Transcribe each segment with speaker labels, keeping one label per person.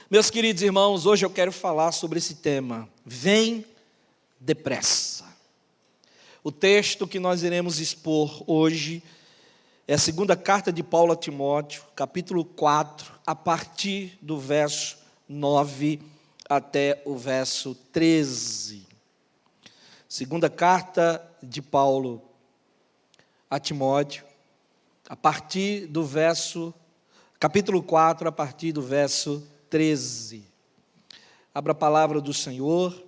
Speaker 1: Meus queridos irmãos, hoje eu quero falar sobre esse tema. Vem depressa. O texto que nós iremos expor hoje é a segunda carta de Paulo a Timóteo, capítulo 4, a partir do verso 9 até o verso 13. Segunda carta de Paulo a Timóteo, a partir do verso, capítulo 4, a partir do verso 13. Abra a palavra do Senhor.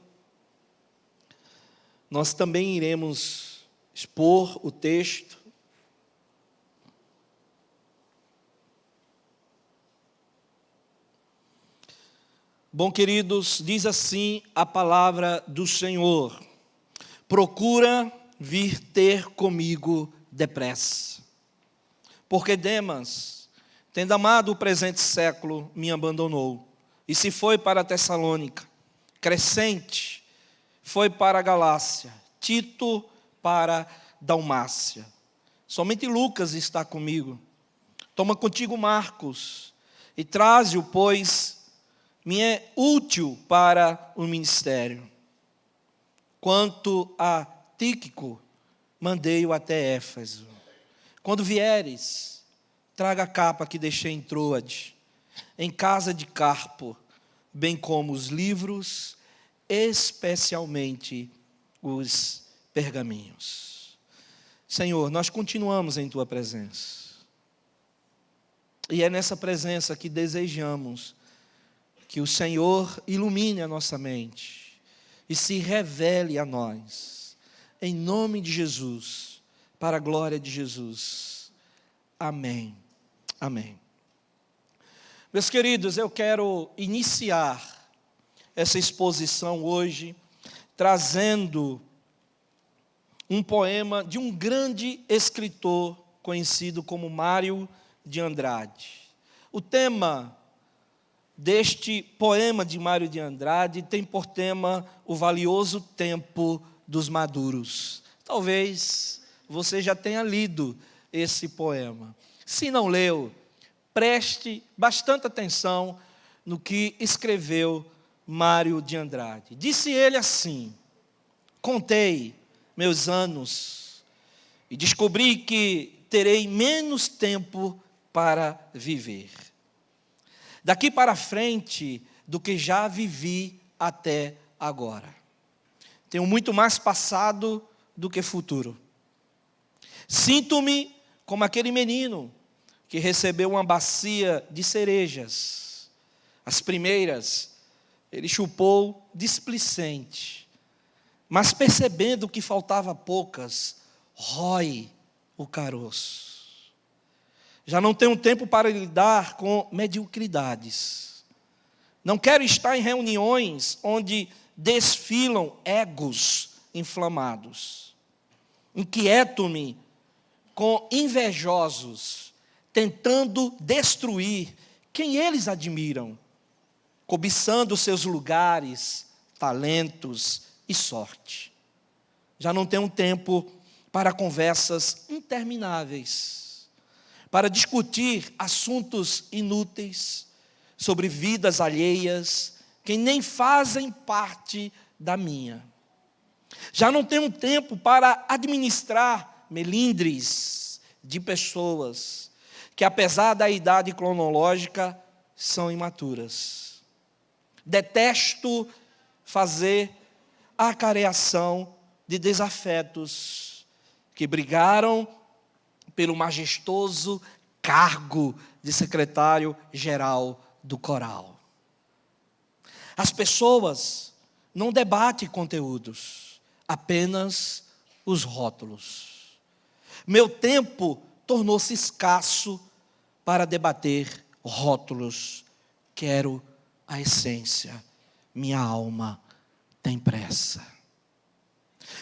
Speaker 1: Nós também iremos expor o texto. Bom, queridos, diz assim a palavra do Senhor: procura vir ter comigo depressa, porque Demas, tendo amado o presente século, me abandonou, e se foi para Tessalônica. Crescente foi para a Galácia, Tito para Dalmácia. Somente Lucas está comigo. Toma contigo Marcos, e traze-o, pois me é útil para o ministério. Quanto a Tíquico, mandei-o até Éfeso. Quando vieres, traga a capa que deixei em Troade, em casa de Carpo, bem como os livros, especialmente os pergaminhos. Senhor, nós continuamos em Tua presença. E é nessa presença que desejamos que o Senhor ilumine a nossa mente e se revele a nós. Em nome de Jesus, para a glória de Jesus. Amém. Amém. Meus queridos, eu quero iniciar essa exposição hoje trazendo um poema de um grande escritor conhecido como Mário de Andrade. O tema deste poema de Mário de Andrade tem por tema o valioso tempo dos maduros. Talvez você já tenha lido esse poema. Se não leu, preste bastante atenção no que escreveu Mário de Andrade. Disse ele assim: contei meus anos e descobri que terei menos tempo para viver daqui para frente do que já vivi até agora. Tenho muito mais passado do que futuro. Sinto-me como aquele menino que recebeu uma bacia de cerejas. As primeiras ele chupou displicente, mas percebendo que faltava poucas, rói o caroço. Já não tenho tempo para lidar com mediocridades. Não quero estar em reuniões onde desfilam egos inflamados. Inquieto-me com invejosos, tentando destruir quem eles admiram, cobiçando seus lugares, talentos e sorte. Já não tenho tempo para conversas intermináveis, para discutir assuntos inúteis, sobre vidas alheias, que nem fazem parte da minha. Já não tenho tempo para administrar melindres de pessoas, que apesar da idade cronológica, são imaturas. Detesto fazer a acareação de desafetos, que brigaram pelo majestoso cargo de secretário-geral do coral. As pessoas não debatem conteúdos, apenas os rótulos. Meu tempo tornou-se escasso para debater rótulos. Quero a essência, minha alma tem pressa.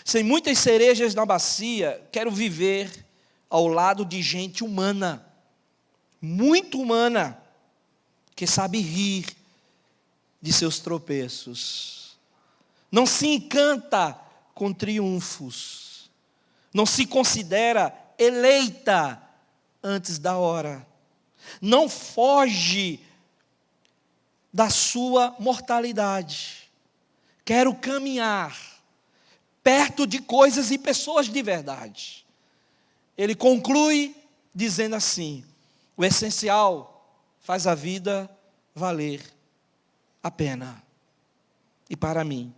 Speaker 1: Sem muitas cerejas na bacia, quero viver ao lado de gente humana, muito humana, que sabe rir de seus tropeços. Não se encanta com triunfos. Não se considera eleita antes da hora. Não foge da sua mortalidade. Quero caminhar perto de coisas e pessoas de verdade. Ele conclui dizendo assim: o essencial faz a vida valer a pena. E para mim,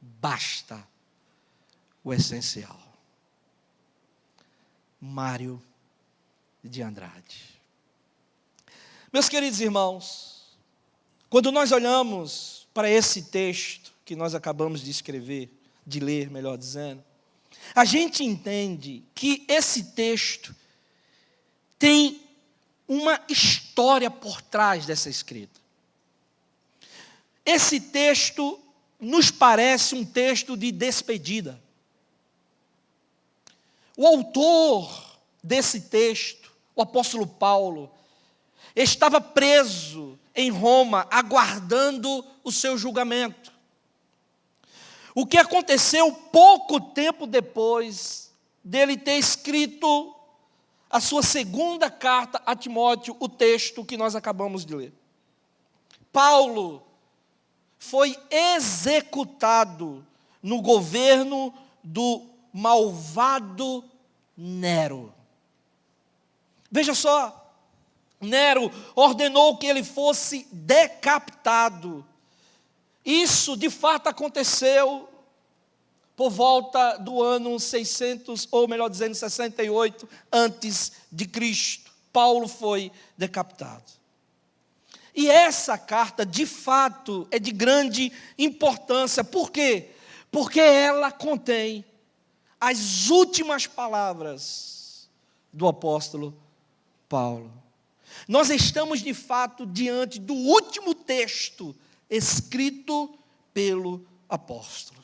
Speaker 1: basta o essencial. Mário de Andrade. Meus queridos irmãos, quando nós olhamos para esse texto que nós acabamos de escrever, de ler, melhor dizendo, a gente entende que esse texto tem uma história por trás dessa escrita. Esse texto nos parece um texto de despedida. O autor desse texto, o apóstolo Paulo, estava preso em Roma, aguardando o seu julgamento. O que aconteceu pouco tempo depois dele ter escrito a sua segunda carta a Timóteo, o texto que nós acabamos de ler. Paulo foi executado no governo do malvado Nero. Veja só, Nero ordenou que ele fosse decapitado. Isso de fato aconteceu por volta do ano 600, ou melhor dizendo, 68 antes de Cristo. Paulo foi decapitado. E essa carta, de fato, é de grande importância. Por quê? Porque ela contém as últimas palavras do apóstolo Paulo. Nós estamos, de fato, diante do último texto escrito pelo apóstolo.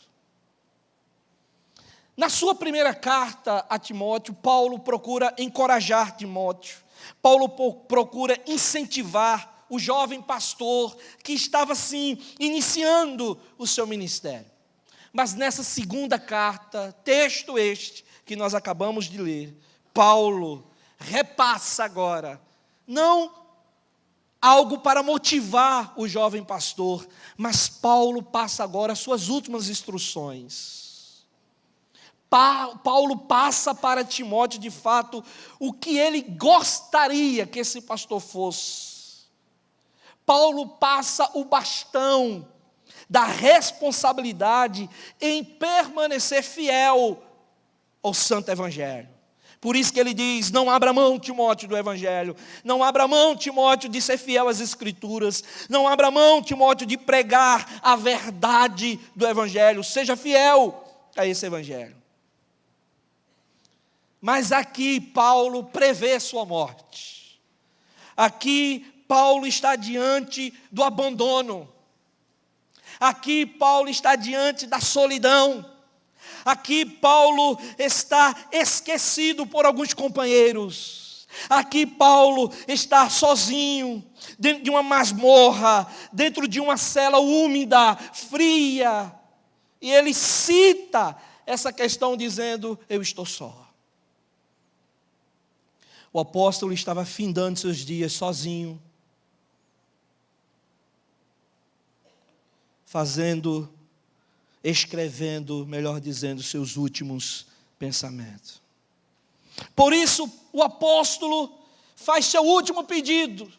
Speaker 1: Na sua primeira carta a Timóteo, Paulo procura encorajar Timóteo. Paulo procura incentivar o jovem pastor que estava, assim, iniciando o seu ministério. Mas nessa segunda carta, texto este que nós acabamos de ler, Paulo repassa agora, não algo para motivar o jovem pastor, mas Paulo passa agora as suas últimas instruções. Paulo passa para Timóteo, de fato, o que ele gostaria que esse pastor fosse. Paulo passa o bastão da responsabilidade em permanecer fiel ao Santo Evangelho. Por isso que ele diz: não abra mão, Timóteo, do Evangelho. Não abra mão, Timóteo, de ser fiel às Escrituras. Não abra mão, Timóteo, de pregar a verdade do Evangelho. Seja fiel a esse Evangelho. Mas aqui Paulo prevê sua morte. Aqui Paulo está diante do abandono. Aqui Paulo está diante da solidão. Aqui Paulo está esquecido por alguns companheiros. Aqui Paulo está sozinho, dentro de uma masmorra, dentro de uma cela úmida, fria. E ele cita essa questão dizendo: eu estou só. O apóstolo estava findando seus dias sozinho, escrevendo, melhor dizendo, seus últimos pensamentos. Por isso, o apóstolo faz seu último pedido.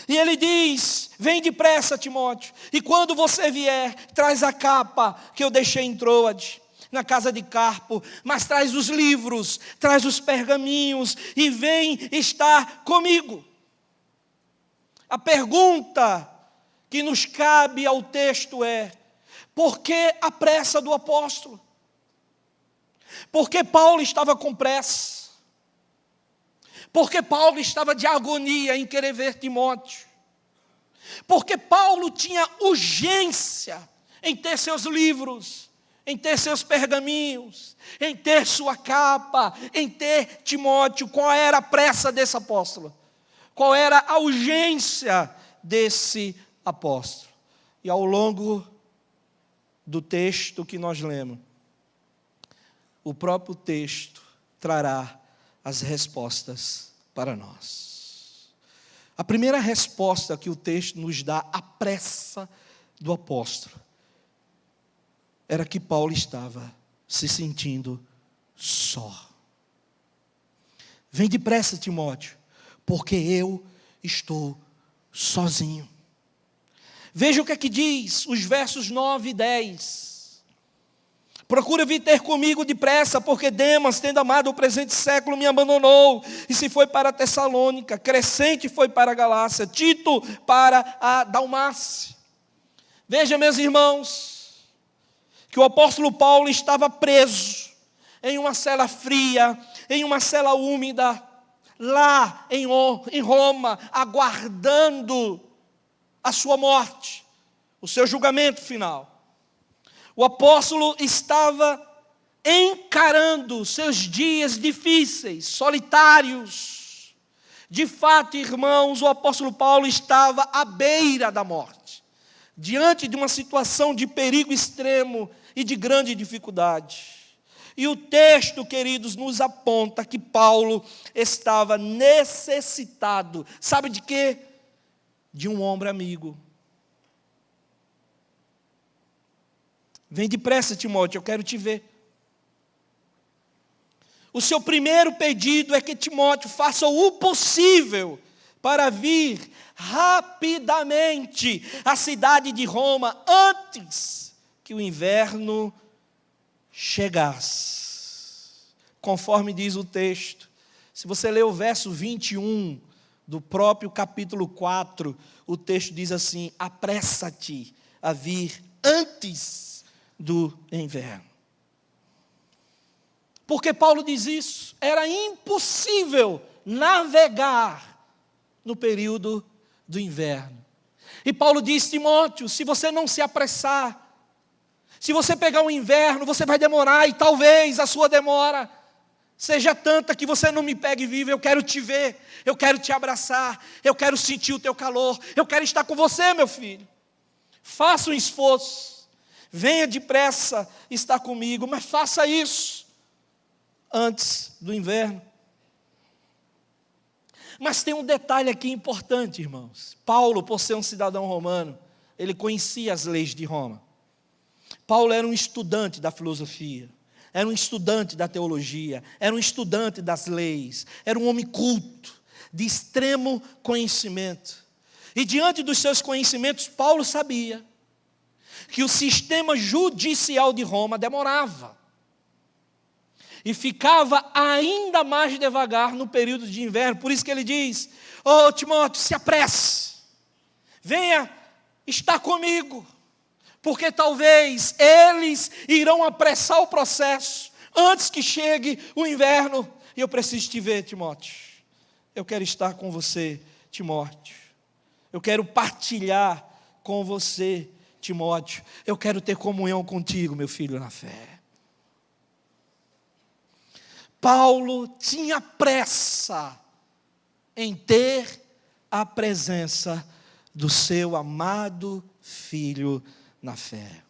Speaker 1: E ele diz: vem depressa, Timóteo, e quando você vier, traz a capa que eu deixei em Troade, na casa de Carpo, mas traz os livros, traz os pergaminhos, e vem estar comigo. A pergunta que nos cabe ao texto é: por que a pressa do apóstolo? Porque Paulo estava com pressa. Porque Paulo estava de agonia em querer ver Timóteo. Porque Paulo tinha urgência em ter seus livros, em ter seus pergaminhos, em ter sua capa, em ter Timóteo. Qual era a pressa desse apóstolo? Qual era a urgência desse apóstolo? E ao longo do texto que nós lemos, o próprio texto trará as respostas para nós. A primeira resposta que o texto nos dá à pressa do apóstolo era que Paulo estava se sentindo só. Vem depressa, Timóteo, porque eu estou sozinho. Veja o que é que diz os versos 9 e 10. Procura vir ter comigo depressa, porque Demas, tendo amado o presente século, me abandonou e se foi para a Tessalônica. Crescente foi para a Galácia, Tito para a Dalmácia. Veja, meus irmãos, que o apóstolo Paulo estava preso em uma cela fria, em uma cela úmida, lá em Roma, aguardando a sua morte, o seu julgamento final. O apóstolo estava encarando seus dias difíceis, solitários. De fato, irmãos, o apóstolo Paulo estava à beira da morte, diante de uma situação de perigo extremo e de grande dificuldade. E o texto, queridos, nos aponta que Paulo estava necessitado, sabe de quê? De um ombro amigo. Vem depressa, Timóteo, eu quero te ver. O seu primeiro pedido é que Timóteo faça o possível para vir rapidamente à cidade de Roma antes que o inverno chegasse. Conforme diz o texto, se você ler o verso 21 do próprio capítulo 4, o texto diz assim: apressa-te a vir antes do inverno. Porque Paulo diz isso? Era impossível navegar no período do inverno. E Paulo diz: Timóteo, se você não se apressar, se você pegar o inverno, você vai demorar, e talvez a sua demora seja tanta que você não me pegue vivo. Eu quero te ver, eu quero te abraçar, eu quero sentir o teu calor, eu quero estar com você, meu filho. Faça um esforço, venha depressa estar comigo, mas faça isso antes do inverno. Mas tem um detalhe aqui importante, irmãos. Paulo, por ser um cidadão romano, ele conhecia as leis de Roma. Paulo era um estudante da filosofia, era um estudante da teologia, era um estudante das leis, era um homem culto, de extremo conhecimento. E diante dos seus conhecimentos, Paulo sabia que o sistema judicial de Roma demorava. E ficava ainda mais devagar no período de inverno. Por isso que ele diz: ô Timóteo, se apresse, venha estar comigo, porque talvez eles irão apressar o processo antes que chegue o inverno. E eu preciso te ver, Timóteo. Eu quero estar com você, Timóteo. Eu quero partilhar com você, Timóteo. Eu quero ter comunhão contigo, meu filho, na fé. Paulo tinha pressa em ter a presença do seu amado filho na fé.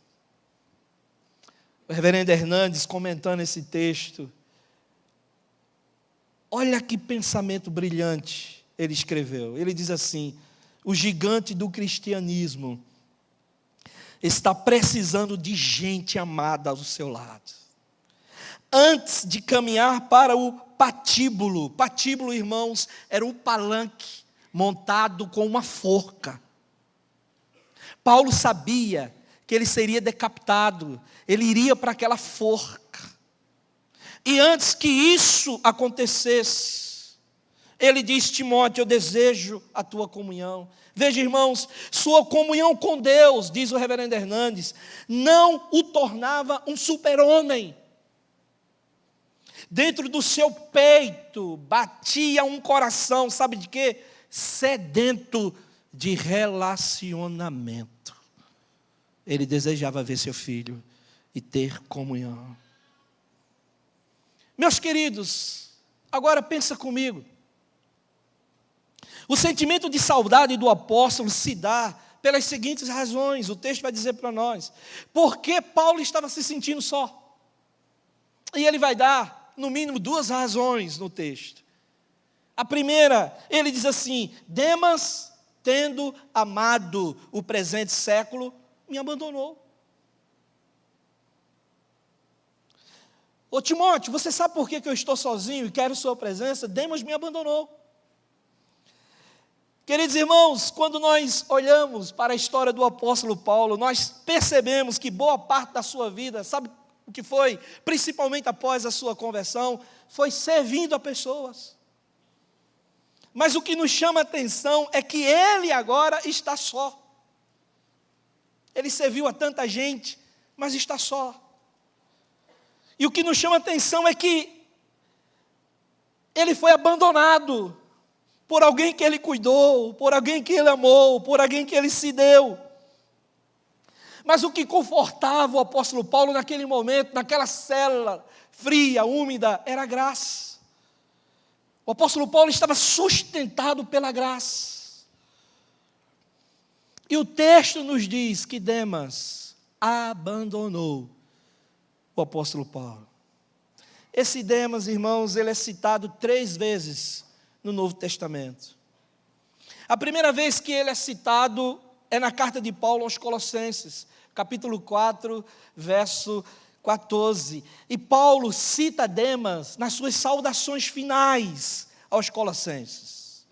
Speaker 1: O reverendo Hernandes, comentando esse texto, olha que pensamento brilhante ele escreveu. Ele diz assim: o gigante do cristianismo está precisando de gente amada ao seu lado. Antes de caminhar para o patíbulo. Patíbulo, irmãos, era um palanque montado com uma forca. Paulo sabia que ele seria decapitado, ele iria para aquela forca. E antes que isso acontecesse, ele diz: Timóteo, eu desejo a tua comunhão. Veja, irmãos, sua comunhão com Deus, diz o reverendo Hernandes, não o tornava um super-homem. Dentro do seu peito batia um coração, sabe de quê? Sedento de relacionamento. Ele desejava ver seu filho e ter comunhão. Meus queridos, agora pensa comigo. O sentimento de saudade do apóstolo se dá pelas seguintes razões. O texto vai dizer para nós. Porque Paulo estava se sentindo só. E ele vai dar no mínimo duas razões no texto. A primeira, ele diz assim: Demas, tendo amado o presente século, me abandonou. Ô Timóteo, você sabe por que eu estou sozinho e quero sua presença? Demas me abandonou. Queridos irmãos, quando nós olhamos para a história do apóstolo Paulo, nós percebemos que boa parte da sua vida, sabe o que foi? Principalmente após a sua conversão, foi servindo a pessoas. Mas o que nos chama a atenção é que ele agora está só. Ele serviu a tanta gente, mas está só. E o que nos chama a atenção é que ele foi abandonado por alguém que ele cuidou, por alguém que ele amou, por alguém que ele se deu. Mas o que confortava o apóstolo Paulo naquele momento, naquela cela fria, úmida, era a graça. O apóstolo Paulo estava sustentado pela graça. E o texto nos diz que Demas abandonou o apóstolo Paulo. Esse Demas, irmãos, ele é citado 3 vezes no Novo Testamento. A primeira vez que ele é citado é na carta de Paulo aos Colossenses, capítulo 4, verso 14. E Paulo cita Demas nas suas saudações finais aos Colossenses.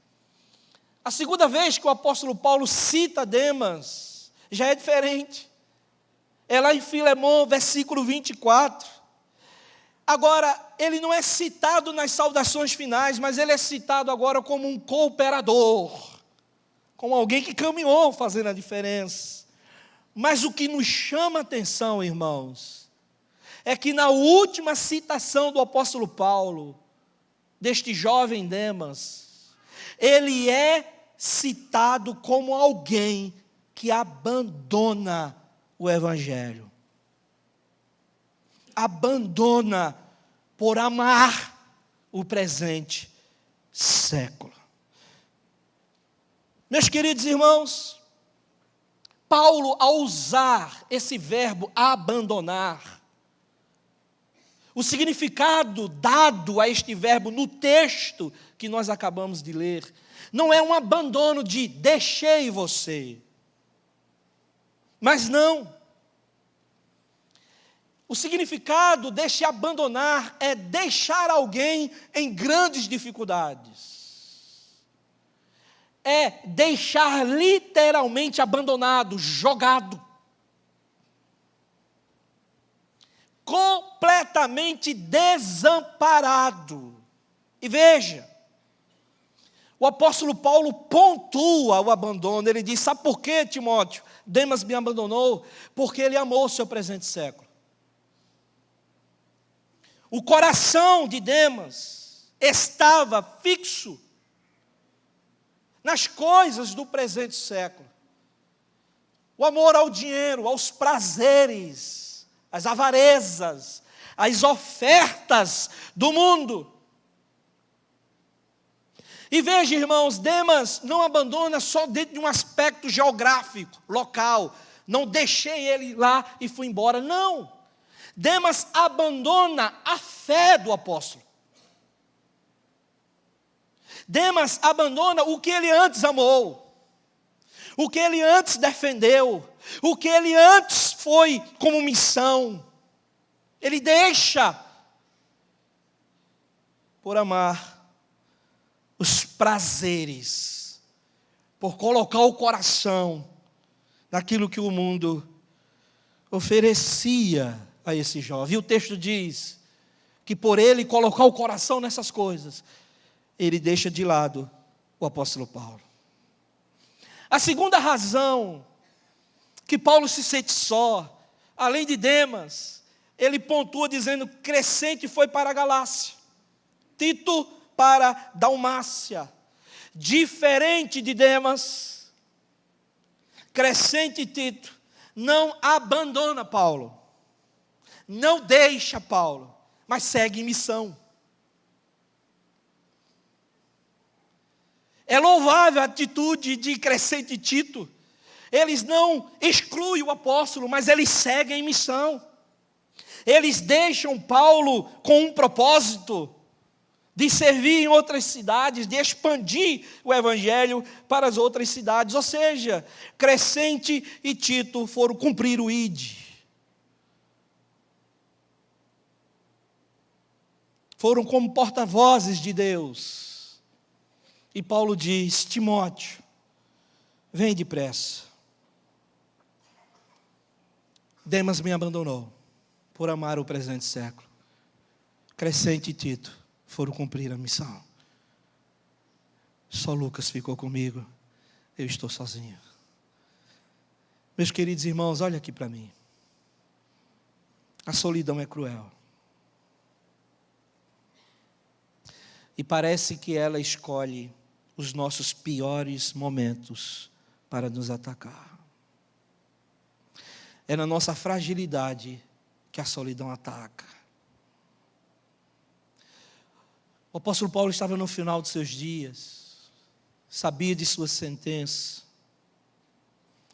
Speaker 1: A segunda vez que o apóstolo Paulo cita Demas já é diferente. É lá em Filemão, versículo 24. Agora, ele não é citado nas saudações finais, mas ele é citado agora como um cooperador, como alguém que caminhou fazendo a diferença. Mas o que nos chama a atenção, irmãos, é que na última citação do apóstolo Paulo, deste jovem Demas, ele é citado como alguém que abandona o evangelho. Abandona por amar o presente século. Meus queridos irmãos, Paulo, ao usar esse verbo abandonar, o significado dado a este verbo no texto que nós acabamos de ler, não é um abandono de deixei você, mas não. O significado deste abandonar é deixar alguém em grandes dificuldades. É deixar literalmente abandonado, jogado. Completamente desamparado. E veja, o apóstolo Paulo pontua o abandono. Ele diz: sabe por quê, Timóteo? Demas me abandonou porque ele amou o seu presente século. O coração de Demas estava fixo nas coisas do presente século. O amor ao dinheiro, aos prazeres, às avarezas, às ofertas do mundo. E veja, irmãos, Demas não abandona só dentro de um aspecto geográfico, local. Não deixei ele lá e fui embora. Não. Demas abandona a fé do apóstolo. Demas abandona o que ele antes amou, o que ele antes defendeu, o que ele antes foi como missão. Ele deixa por amar os prazeres, por colocar o coração naquilo que o mundo oferecia a esse jovem. E o texto diz que por ele colocar o coração nessas coisas, ele deixa de lado o apóstolo Paulo. A segunda razão que Paulo se sente só, além de Demas, ele pontua dizendo: Crescente foi para a Galácia, Tito para Dalmácia. Diferente de Demas, Crescente e Tito não abandona Paulo, não deixa Paulo, mas segue em missão. É louvável a atitude de Crescente e Tito. Eles não excluem o apóstolo, mas eles seguem em missão. Eles deixam Paulo com um propósito de servir em outras cidades, de expandir o evangelho para as outras cidades. Ou seja, Crescente e Tito foram cumprir o ID. Foram como porta-vozes de Deus. E Paulo diz: Timóteo, vem depressa. Demas me abandonou por amar o presente século. Crescente e Tito foram cumprir a missão. Só Lucas ficou comigo. Eu estou sozinho. Meus queridos irmãos, olha aqui para mim. A solidão é cruel. E parece que ela escolhe os nossos piores momentos para nos atacar. É na nossa fragilidade que a solidão ataca. O apóstolo Paulo estava no final de seus dias, sabia de sua sentença,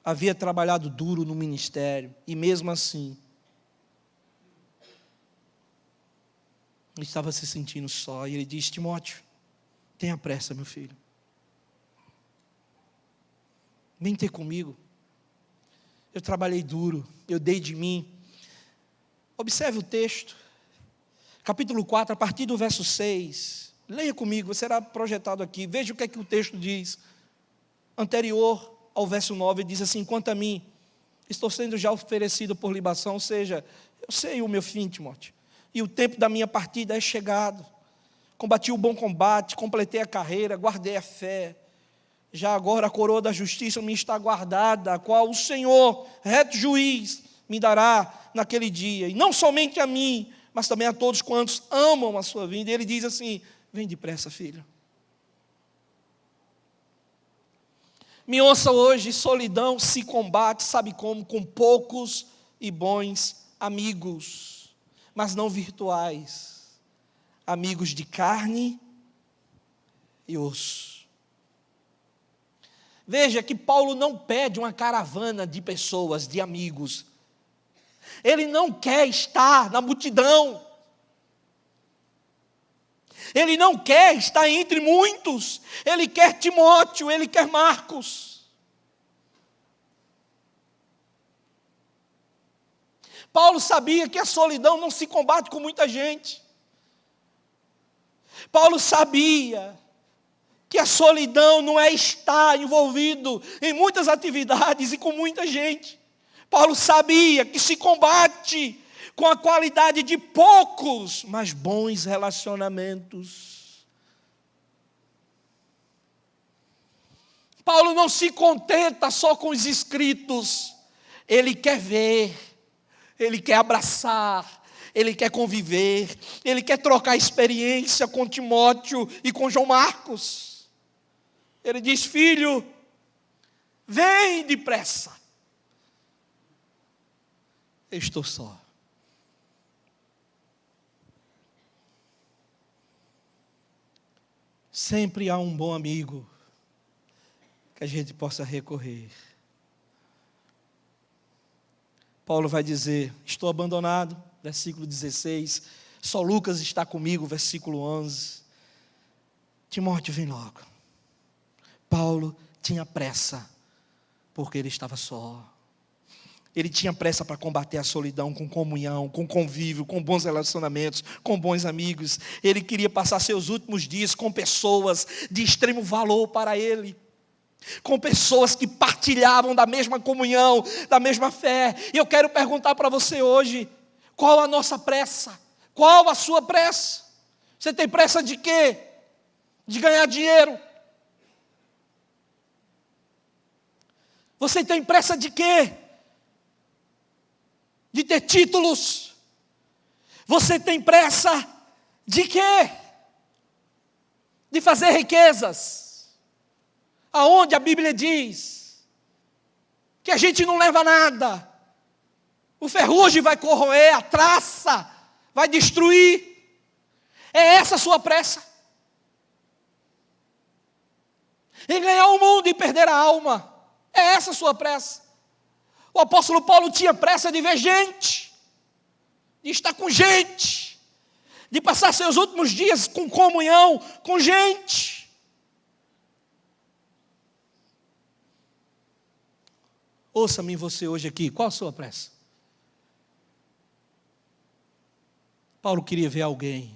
Speaker 1: havia trabalhado duro no ministério, e mesmo assim, ele estava se sentindo só, e ele diz: Timóteo, tenha pressa, meu filho. Vem ter comigo. Eu trabalhei duro, eu dei de mim. Observe o texto, capítulo 4, a partir do verso 6. Leia comigo, será projetado aqui. Veja o que é que o texto diz. Anterior ao verso 9, diz assim: quanto a mim, estou sendo já oferecido por libação, ou seja, eu sei o meu fim, Timóteo. E o tempo da minha partida é chegado. Combati o bom combate, completei a carreira, guardei a fé. Já agora a coroa da justiça me está guardada, a qual o Senhor, reto juiz, me dará naquele dia. E não somente a mim, mas também a todos quantos amam a sua vinda. E ele diz assim: vem depressa, filho. Me ouça hoje, solidão se combate, sabe como? Com poucos e bons amigos. Mas não virtuais, amigos de carne e osso. Veja que Paulo não pede uma caravana de pessoas, de amigos. Ele não quer estar na multidão. Ele não quer estar entre muitos. Ele quer Timóteo, ele quer Marcos. Paulo sabia que a solidão não se combate com muita gente. Paulo sabia que a solidão não é estar envolvido em muitas atividades e com muita gente. Paulo sabia que se combate com a qualidade de poucos, mas bons relacionamentos. Paulo não se contenta só com os escritos. Ele quer ver, ele quer abraçar, ele quer conviver, ele quer trocar experiência com Timóteo e com João Marcos. Ele diz: filho, vem depressa. Eu estou só. Sempre há um bom amigo que a gente possa recorrer. Paulo vai dizer: estou abandonado, versículo 16. Só Lucas está comigo, versículo 11. Timóteo, vem logo. Paulo tinha pressa, porque ele estava só. Ele tinha pressa para combater a solidão com comunhão, com convívio, com bons relacionamentos, com bons amigos. Ele queria passar seus últimos dias com pessoas de extremo valor para ele, com pessoas que partilhavam da mesma comunhão, da mesma fé. E eu quero perguntar para você hoje: qual a nossa pressa? Qual a sua pressa? Você tem pressa de quê? De ganhar dinheiro? Você tem pressa de quê? De ter títulos? Você tem pressa de quê? De fazer riquezas? Aonde a Bíblia diz que a gente não leva nada. O ferrugem vai corroer, a traça vai destruir. É essa a sua pressa? Em ganhar o mundo e perder a alma? É essa a sua pressa? O apóstolo Paulo tinha pressa de ver gente, de estar com gente, de passar seus últimos dias com comunhão, com gente. Ouça-me você hoje aqui, qual a sua pressa? Paulo queria ver alguém,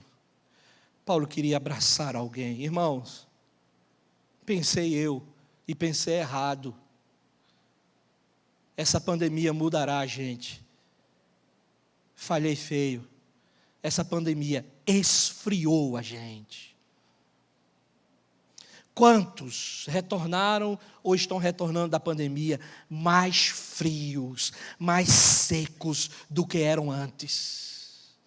Speaker 1: Paulo queria abraçar alguém. Irmãos, pensei eu, e pensei errado. Essa pandemia mudará a gente. Falhei feio. Essa pandemia esfriou a gente. Quantos retornaram ou estão retornando da pandemia mais frios, mais secos do que eram antes?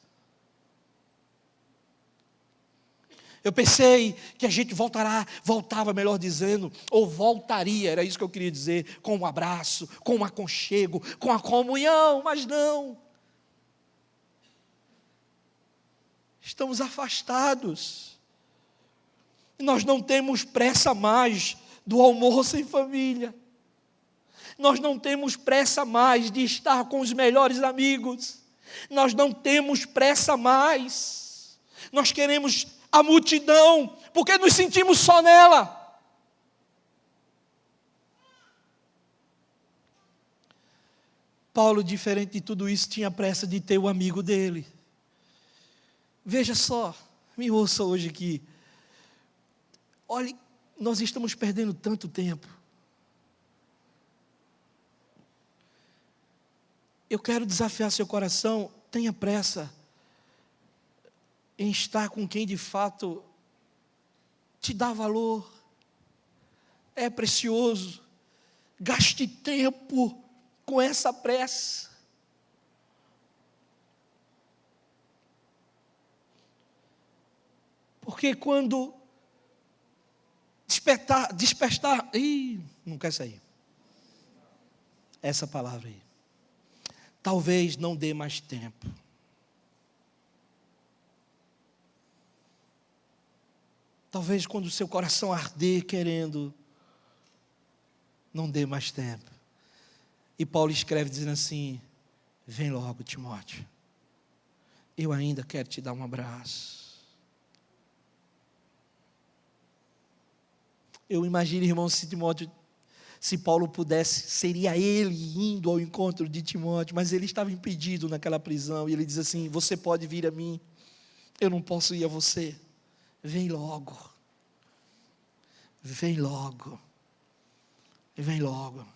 Speaker 1: Eu pensei que a gente voltava, melhor dizendo, ou voltaria, era isso que eu queria dizer, com um abraço, com um aconchego, com a comunhão, mas não. Estamos afastados. Nós não temos pressa mais do almoço em família. Nós não temos pressa mais de estar com os melhores amigos. Nós não temos pressa mais. Nós queremos a multidão, porque nos sentimos só nela. Paulo, diferente de tudo isso, tinha pressa de ter o amigo dele. Veja só, me ouça hoje aqui. Olhe, nós estamos perdendo tanto tempo. Eu quero desafiar seu coração, tenha pressa em estar com quem de fato te dá valor, é precioso. Gaste tempo com essa pressa. Porque quando despertar, não quer sair. Essa palavra aí. Talvez não dê mais tempo. Talvez quando o seu coração arder querendo, não dê mais tempo. E Paulo escreve dizendo assim: vem logo, Timóteo. Eu ainda quero te dar um abraço. Eu imagino, irmão, se Paulo pudesse, seria ele indo ao encontro de Timóteo, mas ele estava impedido naquela prisão, e ele diz assim: você pode vir a mim, eu não posso ir a você. Vem logo, vem logo, vem logo.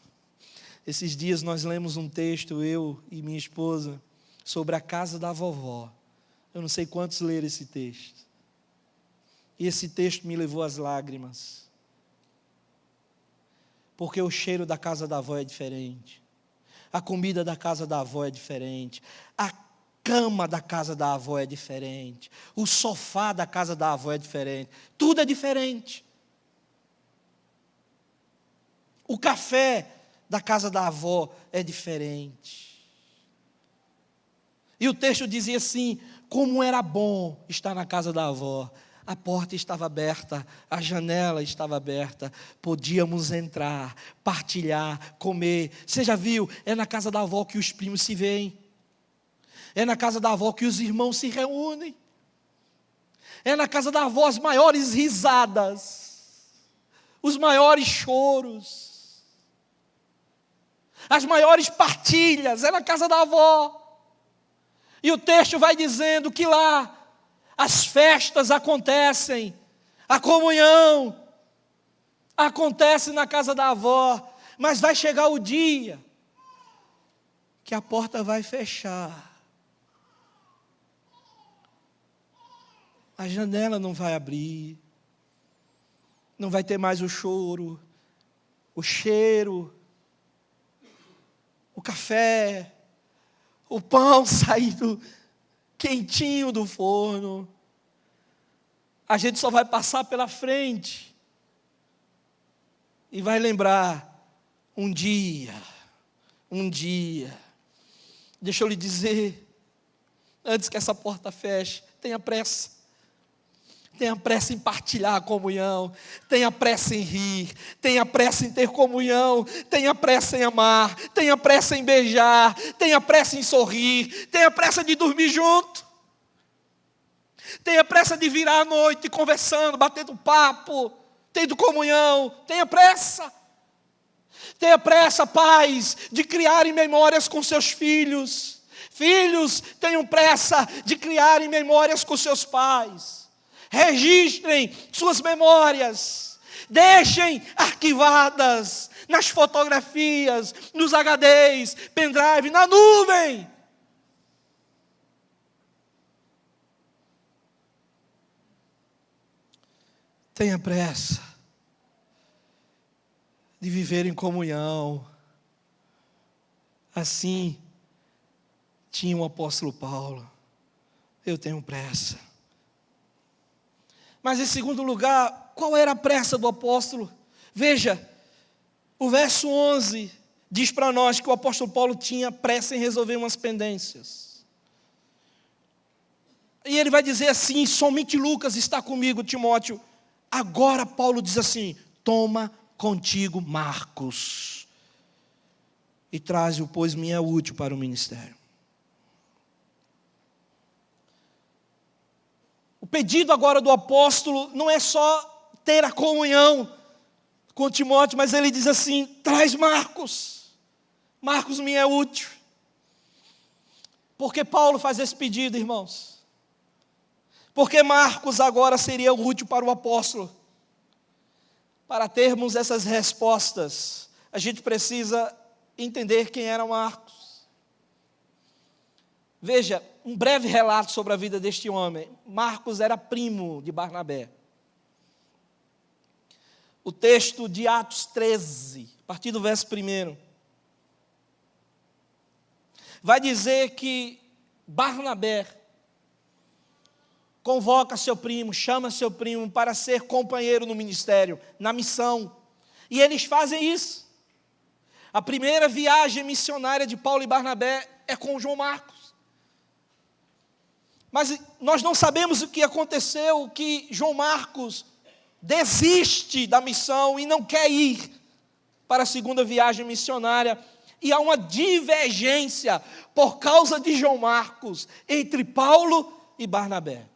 Speaker 1: Esses dias nós lemos um texto, eu e minha esposa, sobre a casa da vovó. Eu não sei quantos leram esse texto. E esse texto me levou às lágrimas. Porque o cheiro da casa da avó é diferente. A comida da casa da avó é diferente. A cama da casa da avó é diferente. O sofá da casa da avó é diferente. Tudo é diferente. O café da casa da avó é diferente. E o texto dizia assim: como era bom estar na casa da avó. A porta estava aberta, a janela estava aberta, podíamos entrar, partilhar, comer. Você já viu? É na casa da avó que os primos se veem. É na casa da avó que os irmãos se reúnem. É na casa da avó as maiores risadas, os maiores choros, as maiores partilhas. É na casa da avó. E o texto vai dizendo que lá as festas acontecem, a comunhão acontece na casa da avó, mas vai chegar o dia que a porta vai fechar. A janela não vai abrir, não vai ter mais o choro, o cheiro, o café, o pão saindo quentinho do forno. A gente só vai passar pela frente e vai lembrar um dia. Deixa eu lhe dizer, antes que essa porta feche, tenha pressa. Tenha pressa em partilhar a comunhão, tenha pressa em rir, tenha pressa em ter comunhão, tenha pressa em amar, tenha pressa em beijar, tenha pressa em sorrir, tenha pressa de dormir junto. Tenha pressa de virar à noite, conversando, batendo papo, tendo comunhão. Tenha pressa. Tenha pressa, pais, de criarem memórias com seus filhos. Filhos, tenham pressa de criarem memórias com seus pais. Registrem suas memórias. Deixem arquivadas nas fotografias, nos HDs, pendrive, na nuvem. Tenha pressa de viver em comunhão. Assim tinha o apóstolo Paulo. Eu tenho pressa. Mas em segundo lugar, qual era a pressa do apóstolo? Veja, o verso 11 diz para nós que o apóstolo Paulo tinha pressa em resolver umas pendências. E ele vai dizer assim: somente Lucas está comigo, Timóteo. Agora Paulo diz assim: toma contigo Marcos e traze-o, pois me é útil para o ministério. O pedido agora do apóstolo não é só ter a comunhão com Timóteo, mas ele diz assim: traz Marcos. Marcos me é útil. Por que Paulo faz esse pedido, irmãos? Porque Marcos agora seria útil para o apóstolo. Para termos essas respostas, a gente precisa entender quem era Marcos. Veja, um breve relato sobre a vida deste homem. Marcos era primo de Barnabé. O texto de Atos 13, a partir do verso 1, vai dizer que Barnabé convoca seu primo, chama seu primo para ser companheiro no ministério, na missão. E eles fazem isso. A primeira viagem missionária de Paulo e Barnabé é com João Marcos. Mas nós não sabemos o que aconteceu, que João Marcos desiste da missão e não quer ir para a segunda viagem missionária. E há uma divergência por causa de João Marcos entre Paulo e Barnabé.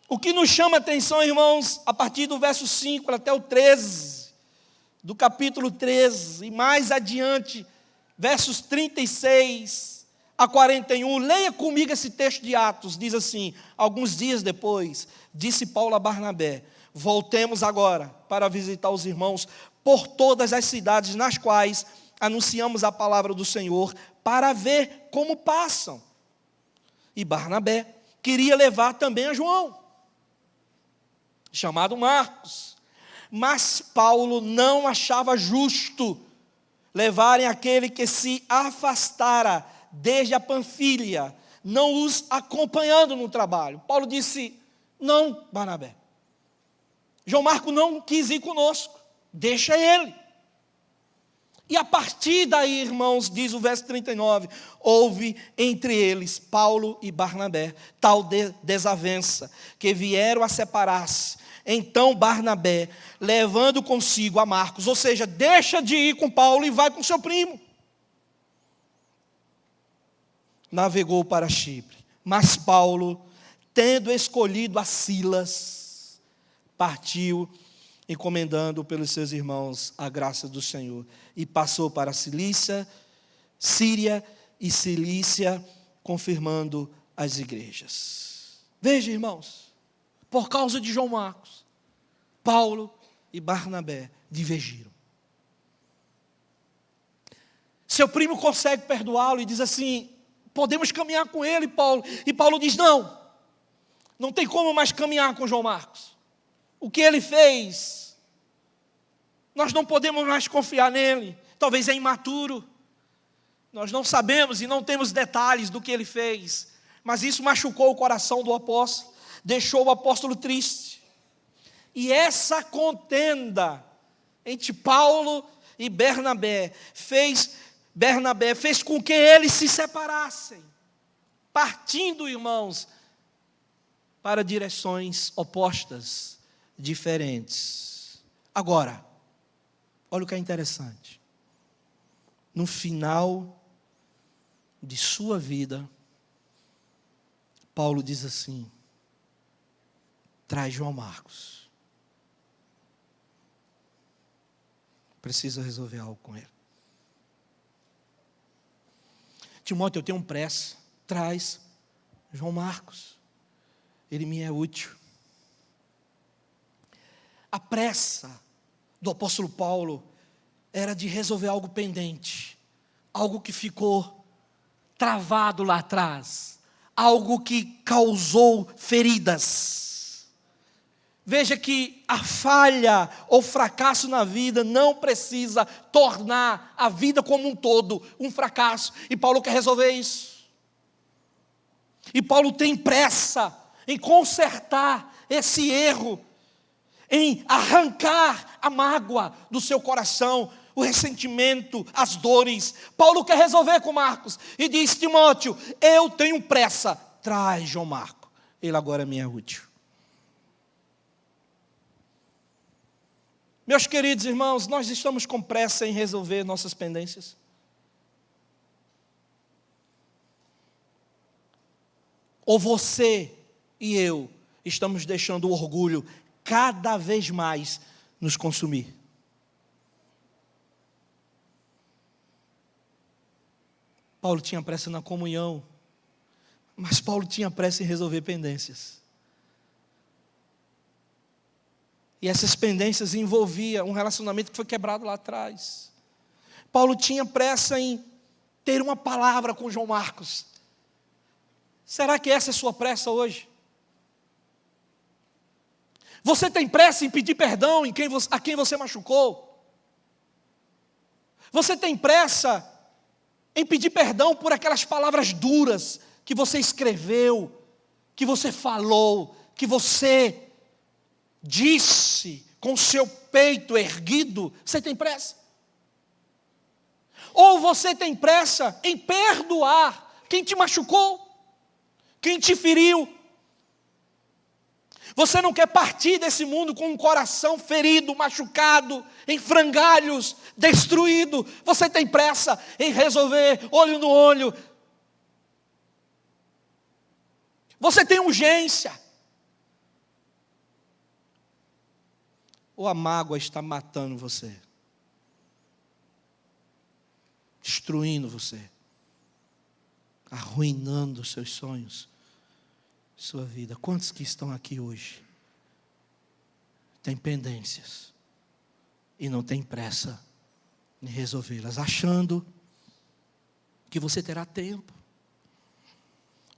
Speaker 1: O que nos chama a atenção, irmãos, a partir do verso 5 até o 13, do capítulo 13, e mais adiante, versos 36 a 41, leia comigo esse texto de Atos, diz assim: alguns dias depois, disse Paulo a Barnabé: voltemos agora para visitar os irmãos por todas as cidades nas quais anunciamos a palavra do Senhor, para ver como passam. E Barnabé queria levar também a João, chamado Marcos, mas Paulo não achava justo levarem aquele que se afastara desde a Panfilha, não os acompanhando no trabalho. Paulo disse: não, Barnabé, João Marcos não quis ir conosco, deixa ele. E a partir daí, irmãos, diz o verso 39, houve entre eles, Paulo e Barnabé, tal desavença, que vieram a separar-se. Então Barnabé, levando consigo a Marcos, ou seja, deixa de ir com Paulo e vai com seu primo, navegou para Chipre. Mas Paulo, tendo escolhido a Silas, partiu, encomendando pelos seus irmãos a graça do Senhor, e passou para a Cilícia, Síria e Cilícia, confirmando as igrejas. Veja, irmãos, por causa de João Marcos, Paulo e Barnabé divergiram. Seu primo consegue perdoá-lo e diz assim: podemos caminhar com ele, Paulo. E Paulo diz: não tem como mais caminhar com João Marcos. O que ele fez, nós não podemos mais confiar nele. Talvez é imaturo. Nós não sabemos e não temos detalhes do que ele fez. Mas isso machucou o coração do apóstolo, deixou o apóstolo triste. E essa contenda entre Paulo e Barnabé fez com que eles se separassem, partindo, irmãos, para direções opostas, diferentes. Agora, olha o que é interessante. No final de sua vida, Paulo diz assim: traz João Marcos. Preciso resolver algo com ele. Timóteo, eu tenho pressa. Traz João Marcos. Ele me é útil. A pressa do apóstolo Paulo era de resolver algo pendente, algo que ficou travado lá atrás, algo que causou feridas. Veja que a falha ou fracasso na vida não precisa tornar a vida como um todo um fracasso, e Paulo quer resolver isso. E Paulo tem pressa em consertar esse erro, em arrancar a mágoa do seu coração, o ressentimento, as dores. Paulo quer resolver com Marcos e diz: Timóteo, eu tenho pressa, traz João Marcos, ele agora me é útil. Meus queridos irmãos, nós estamos com pressa em resolver nossas pendências? Ou você e eu estamos deixando o orgulho cada vez mais nos consumir? Paulo tinha pressa na comunhão, mas Paulo tinha pressa em resolver pendências. E essas pendências envolviam um relacionamento que foi quebrado lá atrás. Paulo tinha pressa em ter uma palavra com João Marcos. Será que essa é a sua pressa hoje? Você tem pressa em pedir perdão a quem você machucou? Você tem pressa em pedir perdão por aquelas palavras duras que você escreveu, que você falou, que você disse com seu peito erguido? Você tem pressa? Ou você tem pressa em perdoar quem te machucou, quem te feriu? Você não quer partir desse mundo com um coração ferido, machucado, em frangalhos, destruído. Você tem pressa em resolver olho no olho. Você tem urgência. Ou a mágoa está matando você, destruindo você, arruinando os seus sonhos, sua vida. Quantos que estão aqui hoje têm pendências e não têm pressa em resolvê-las, achando que você terá tempo?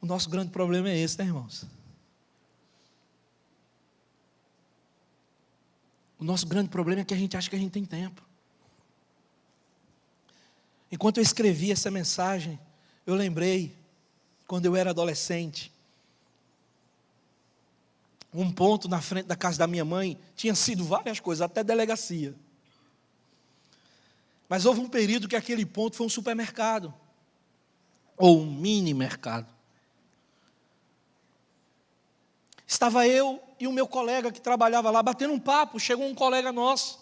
Speaker 1: O nosso grande problema é esse, né, irmãos? O nosso grande problema é que a gente acha que a gente tem tempo. Enquanto eu escrevi essa mensagem, eu lembrei, quando eu era adolescente, um ponto na frente da casa da minha mãe tinha sido várias coisas, até delegacia. Mas houve um período que aquele ponto foi um supermercado, ou um mini mercado. Estava eu e o meu colega que trabalhava lá, batendo um papo. Chegou um colega nosso,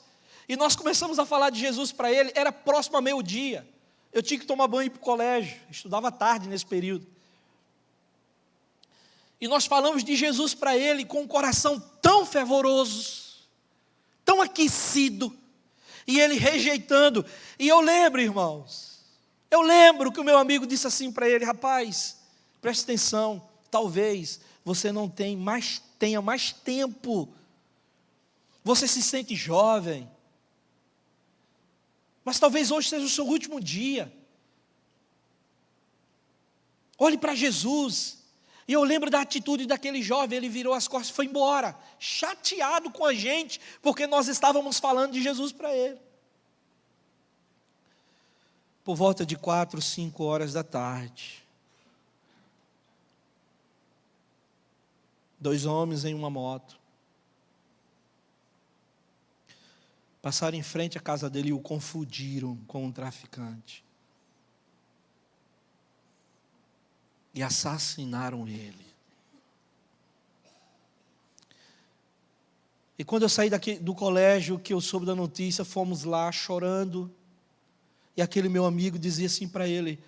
Speaker 1: e nós começamos a falar de Jesus para ele. Era próximo a meio-dia, eu tinha que tomar banho e ir para o colégio, estudava tarde nesse período. E nós falamos de Jesus para ele com um coração tão fervoroso, tão aquecido, e ele rejeitando. E eu lembro, irmãos, que o meu amigo disse assim para ele: rapaz, preste atenção, talvez você não tenha mais tempo, você se sente jovem, mas talvez hoje seja o seu último dia. Olhe para Jesus. E eu lembro da atitude daquele jovem. Ele virou as costas e foi embora, chateado com a gente, porque nós estávamos falando de Jesus para ele. Por volta de 4, 5 horas da tarde, 2 homens em uma moto passaram em frente à casa dele e o confundiram com um traficante. E assassinaram ele. E quando eu saí do colégio, que eu soube da notícia, fomos lá chorando. E aquele meu amigo dizia assim para ele: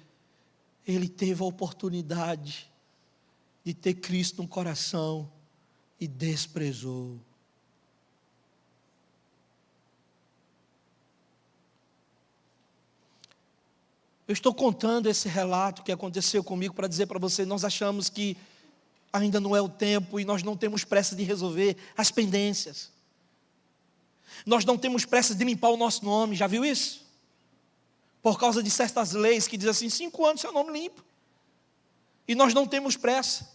Speaker 1: ele teve a oportunidade de ter Cristo no coração e desprezou. Eu estou contando esse relato que aconteceu comigo para dizer para você, nós achamos que ainda não é o tempo e nós não temos pressa de resolver as pendências. Nós não temos pressa de limpar o nosso nome, já viu isso? Por causa de certas leis que dizem assim, 5 anos seu nome limpo. E nós não temos pressa.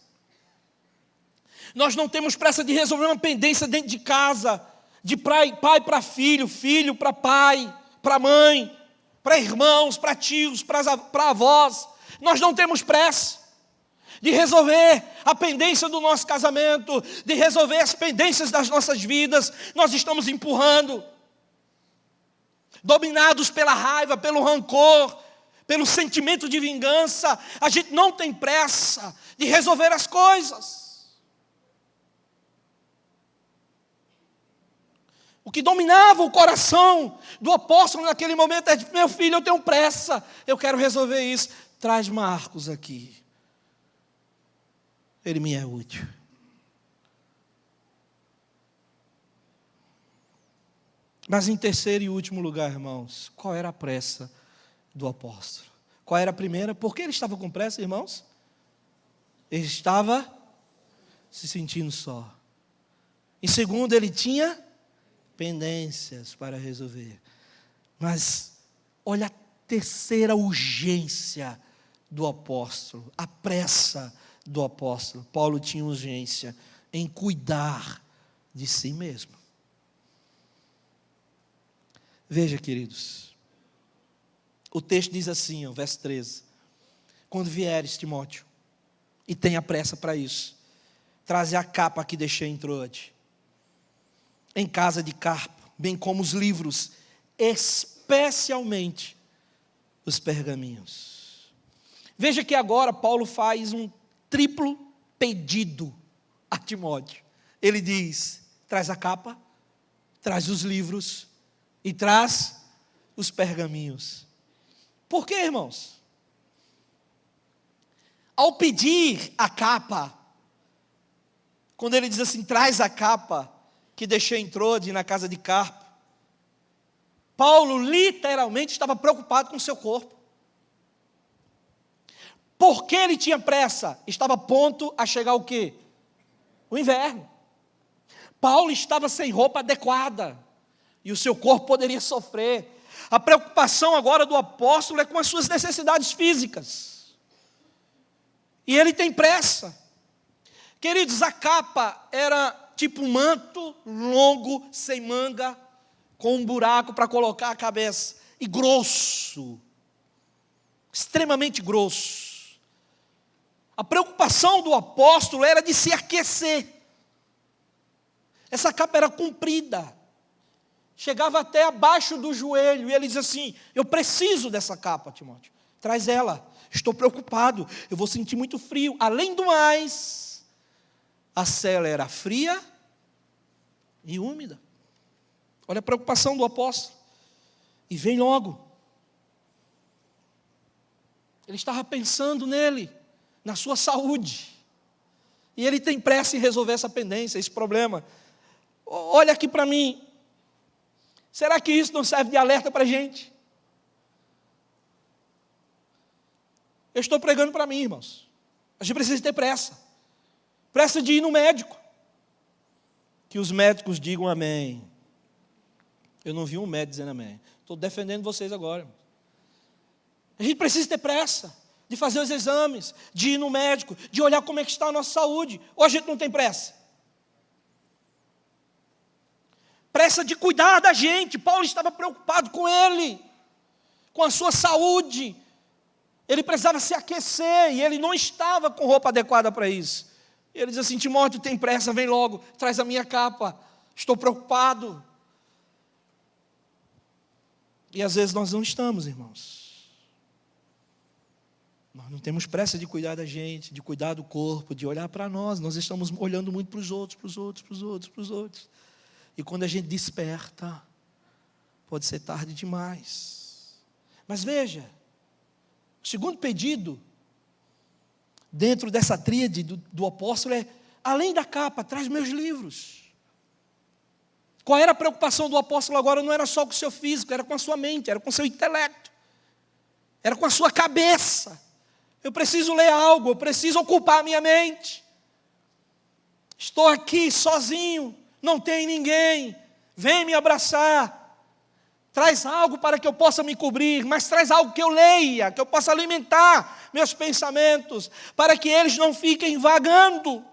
Speaker 1: Nós não temos pressa de resolver uma pendência dentro de casa, de pai para filho, filho para pai, para mãe, para irmãos, para tios, para avós. Nós não temos pressa de resolver a pendência do nosso casamento, de resolver as pendências das nossas vidas. Nós estamos empurrando, dominados pela raiva, pelo rancor, pelo sentimento de vingança. A gente não tem pressa de resolver as coisas. O que dominava o coração do apóstolo naquele momento é: meu filho, eu tenho pressa, eu quero resolver isso. Traz Marcos aqui. Ele me é útil. Mas em terceiro e último lugar, irmãos, qual era a pressa do apóstolo? Qual era a primeira? Por que ele estava com pressa, irmãos? Ele estava se sentindo só. Em segundo, ele tinha pendências para resolver. Mas olha a terceira urgência do apóstolo, a pressa do apóstolo. Paulo tinha urgência em cuidar de si mesmo. Veja, queridos, o texto diz assim, ó, verso 13: quando vieres, Timóteo, e tenha pressa para isso, traze a capa que deixei em Troade, em casa de Carpo, bem como os livros, especialmente os pergaminhos. Veja que agora Paulo faz um triplo pedido a Timóteo. Ele diz: traz a capa, traz os livros e traz os pergaminhos. Por quê, irmãos? Ao pedir a capa, quando ele diz assim, traz a capa que deixei em Troade, na casa de Carpo, Paulo literalmente estava preocupado com o seu corpo. Por que ele tinha pressa? Estava pronto a chegar o quê? O inverno. Paulo estava sem roupa adequada e o seu corpo poderia sofrer. A preocupação agora do apóstolo é com as suas necessidades físicas. E ele tem pressa. Queridos, a capa era tipo um manto longo, sem manga, com um buraco para colocar a cabeça, e grosso, extremamente grosso. A preocupação do apóstolo era de se aquecer. Essa capa era comprida, chegava até abaixo do joelho, e ele diz assim: eu preciso dessa capa, Timóteo, traz ela, estou preocupado, eu vou sentir muito frio. Além do mais, a cela era fria e úmida. Olha a preocupação do apóstolo. E vem logo. Ele estava pensando nele, na sua saúde. E ele tem pressa em resolver essa pendência, esse problema. Olha aqui para mim. Será que isso não serve de alerta para a gente? Eu estou pregando para mim, irmãos. A gente precisa ter pressa. Pressa de ir no médico. Que os médicos digam amém. Eu não vi um médico dizendo amém. Estou defendendo vocês agora, irmãos. A gente precisa ter pressa de fazer os exames, de ir no médico, de olhar como é que está a nossa saúde. Ou a gente não tem pressa? Pressa de cuidar da gente. Paulo estava preocupado com ele, com a sua saúde. Ele precisava se aquecer e ele não estava com roupa adequada para isso. Ele diz assim: Timóteo, tem pressa, vem logo, traz a minha capa, estou preocupado. E às vezes nós não estamos, irmãos. Nós não temos pressa de cuidar da gente, de cuidar do corpo, de olhar para nós. Nós estamos olhando muito para os outros, para os outros, para os outros, para os outros. E quando a gente desperta, pode ser tarde demais. Mas veja, o segundo pedido dentro dessa tríade do apóstolo é, além da capa, traz meus livros. Qual era a preocupação do apóstolo agora? Não era só com o seu físico, era com a sua mente, era com o seu intelecto, era com a sua cabeça. Eu preciso ler algo, eu preciso ocupar a minha mente. Estou aqui sozinho, não tem ninguém, vem me abraçar. Traz algo para que eu possa me cobrir, mas traz algo que eu leia, que eu possa alimentar meus pensamentos, para que eles não fiquem vagando.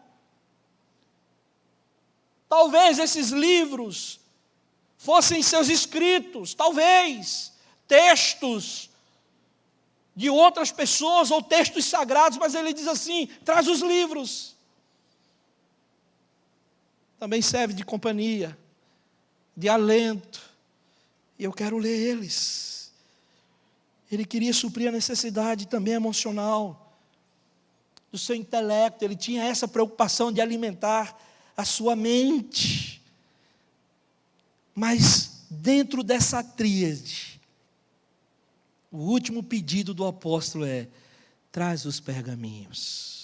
Speaker 1: Talvez esses livros fossem seus escritos, talvez textos de outras pessoas ou textos sagrados, mas ele diz assim: traz os livros. Também serve de companhia, de alento, e eu quero ler eles. Ele queria suprir a necessidade também emocional do seu intelecto, ele tinha essa preocupação de alimentar a sua mente. Mas dentro dessa tríade, o último pedido do apóstolo é: traz os pergaminhos.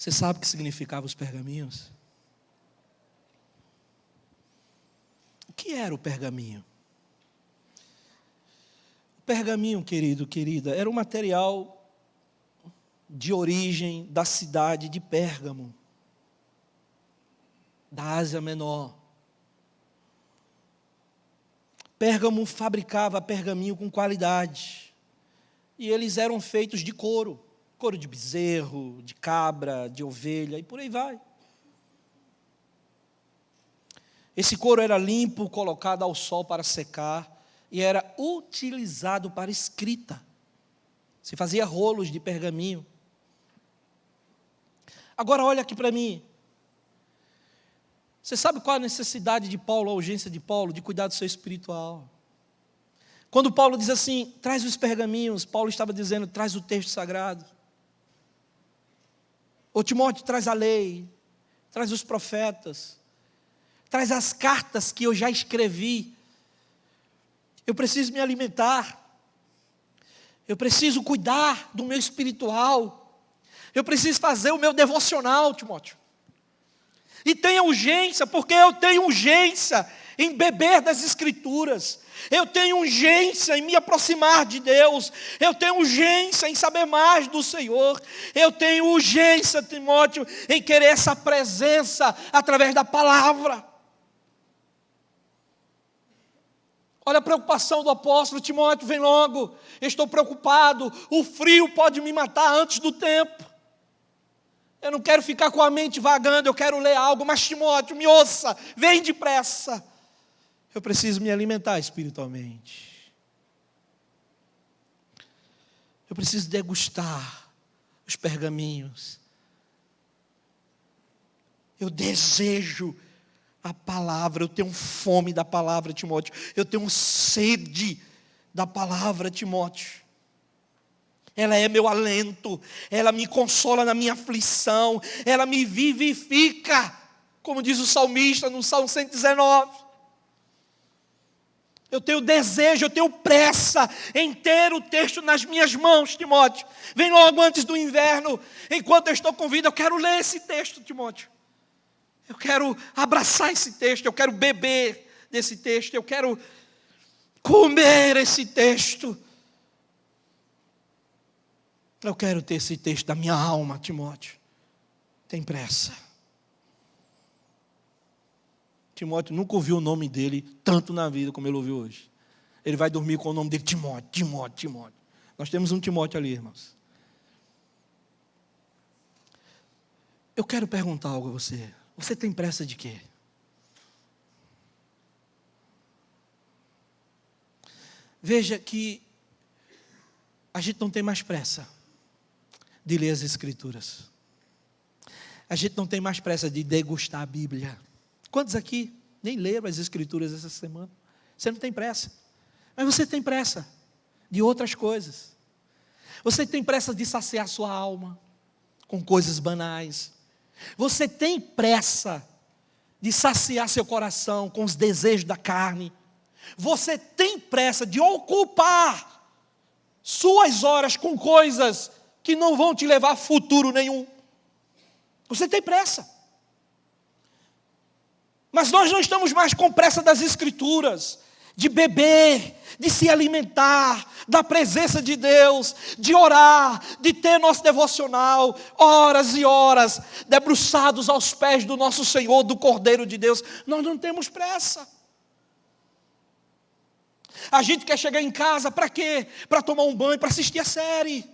Speaker 1: Você sabe o que significava os pergaminhos? O que era o pergaminho? O pergaminho, querido, querida, era um material de origem da cidade de Pérgamo, da Ásia Menor. Pérgamo fabricava pergaminho com qualidade, e eles eram feitos de couro de bezerro, de cabra, de ovelha, e por aí vai. Esse couro era limpo, colocado ao sol para secar, e era utilizado para escrita. Se fazia rolos de pergaminho. Agora olha aqui para mim. Você sabe qual a necessidade de Paulo, a urgência de Paulo, de cuidar do seu espiritual? Quando Paulo diz assim, traz os pergaminhos, Paulo estava dizendo, traz o texto sagrado. Ô Timóteo, traz a lei, traz os profetas, traz as cartas que eu já escrevi. Eu preciso me alimentar, eu preciso cuidar do meu espiritual, eu preciso fazer o meu devocional, Timóteo. E tenha urgência, porque eu tenho urgência em beber das Escrituras, eu tenho urgência em me aproximar de Deus, eu tenho urgência em saber mais do Senhor, eu tenho urgência, Timóteo, em querer essa presença através da palavra. Olha a preocupação do apóstolo: Timóteo, vem logo, eu estou preocupado, o frio pode me matar antes do tempo. Eu não quero ficar com a mente vagando, eu quero ler algo, mas Timóteo, me ouça, vem depressa. Eu preciso me alimentar espiritualmente. Eu preciso degustar os pergaminhos. Eu desejo a palavra, eu tenho fome da palavra, Timóteo. Eu tenho sede da palavra, Timóteo. Ela é meu alento, ela me consola na minha aflição, ela me vivifica, como diz o salmista no Salmo 119. Eu tenho desejo, eu tenho pressa em ter o texto nas minhas mãos, Timóteo. Vem logo antes do inverno, enquanto eu estou com vida, eu quero ler esse texto, Timóteo. Eu quero abraçar esse texto, eu quero beber desse texto, eu quero comer esse texto. Eu quero ter esse texto da minha alma, Timóteo. Tem pressa. Timóteo nunca ouviu o nome dele tanto na vida como ele ouviu hoje. Ele vai dormir com o nome dele, Timóteo, Timóteo, Timóteo. Nós temos um Timóteo ali, irmãos. Eu quero perguntar algo a você. Você tem pressa de quê? Veja que a gente não tem mais pressa de ler as Escrituras. A gente não tem mais pressa de degustar a Bíblia. Quantos aqui nem leram as Escrituras essa semana? Você não tem pressa. Mas você tem pressa de outras coisas. Você tem pressa de saciar sua alma com coisas banais. Você tem pressa de saciar seu coração com os desejos da carne. Você tem pressa de ocupar suas horas com coisas que não vão te levar a futuro nenhum. Você tem pressa. Mas nós não estamos mais com pressa das Escrituras, de beber, de se alimentar da presença de Deus, de orar, de ter nosso devocional, horas e horas, debruçados aos pés do nosso Senhor, do Cordeiro de Deus. Nós não temos pressa. A gente quer chegar em casa para quê? Para tomar um banho, para assistir a série,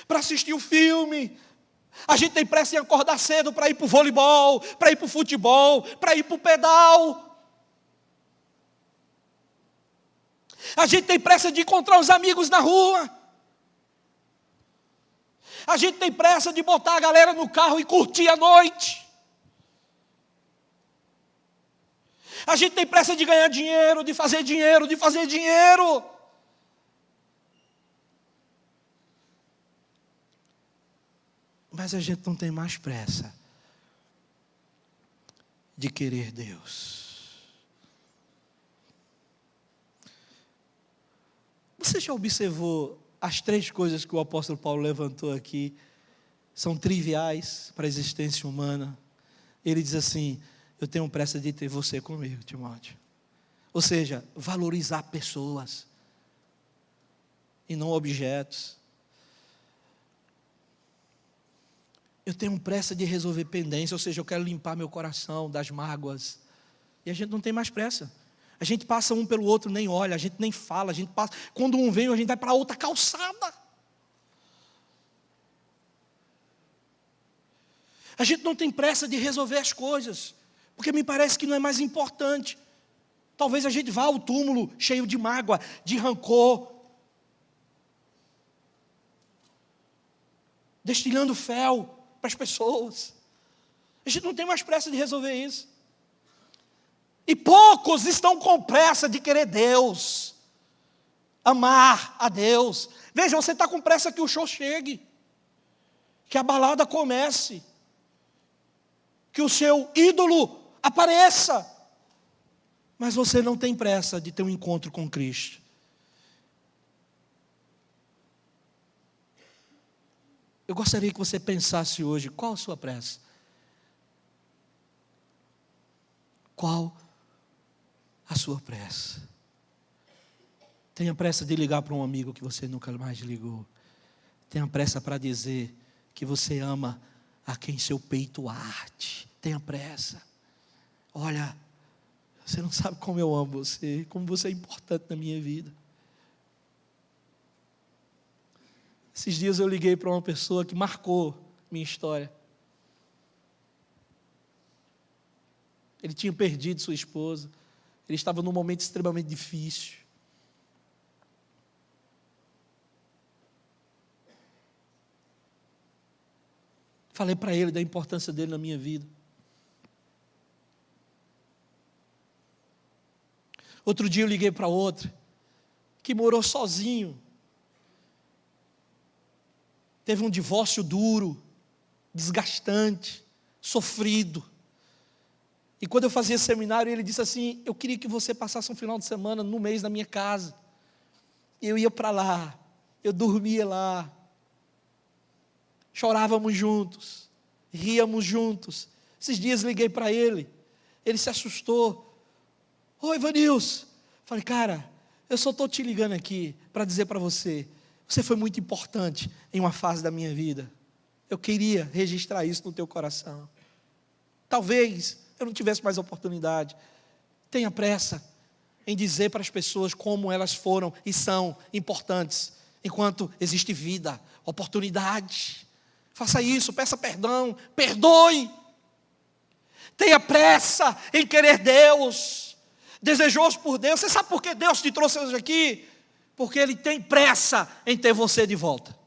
Speaker 1: para assistir o filme. A gente tem pressa em acordar cedo para ir para o voleibol, para ir para o futebol, para ir para o pedal. A gente tem pressa de encontrar os amigos na rua. A gente tem pressa de botar a galera no carro e curtir a noite. A gente tem pressa de ganhar dinheiro, de fazer dinheiro, de fazer dinheiro. Mas a gente não tem mais pressa de querer Deus. Você já observou as 3 coisas que o apóstolo Paulo levantou aqui? São triviais para a existência humana. Ele diz assim: eu tenho pressa de ter você comigo, Timóteo. Ou seja, valorizar pessoas e não objetos. Eu tenho pressa de resolver pendência, ou seja, eu quero limpar meu coração das mágoas. E a gente não tem mais pressa. A gente passa um pelo outro, nem olha, a gente nem fala, a gente passa. Quando um vem, a gente vai para outra calçada. A gente não tem pressa de resolver as coisas, porque me parece que não é mais importante. Talvez a gente vá ao túmulo cheio de mágoa, de rancor, destilando fel para as pessoas. A gente não tem mais pressa de resolver isso. E poucos estão com pressa de querer Deus, amar a Deus. Veja, você está com pressa que o show chegue, que a balada comece, que o seu ídolo apareça. Mas você não tem pressa de ter um encontro com Cristo. Eu gostaria que você pensasse hoje, qual a sua pressa? Qual a sua pressa? Tenha pressa de ligar para um amigo que você nunca mais ligou. Tenha pressa para dizer que você ama a quem seu peito arde. Tenha pressa. Olha, você não sabe como eu amo você, como você é importante na minha vida. Esses dias eu liguei para uma pessoa que marcou minha história. Ele tinha perdido sua esposa. Ele estava num momento extremamente difícil. Falei para ele da importância dele na minha vida. Outro dia eu liguei para outra, que morou sozinho. Teve um divórcio duro, desgastante, sofrido. E quando eu fazia seminário, ele disse assim: eu queria que você passasse um final de semana, no mês, na minha casa. Eu ia para lá, eu dormia lá. Chorávamos juntos, ríamos juntos. Esses dias liguei para ele, ele se assustou. Oi, Vanilson. Falei: cara, eu só estou te ligando aqui para dizer para você, você foi muito importante em uma fase da minha vida. Eu queria registrar isso no teu coração. Talvez eu não tivesse mais oportunidade. Tenha pressa em dizer para as pessoas como elas foram e são importantes, enquanto existe vida, oportunidade. Faça isso, peça perdão, perdoe. Tenha pressa em querer Deus, desejoso por Deus. Você sabe por que Deus te trouxe hoje aqui? Porque Ele tem pressa em ter você de volta.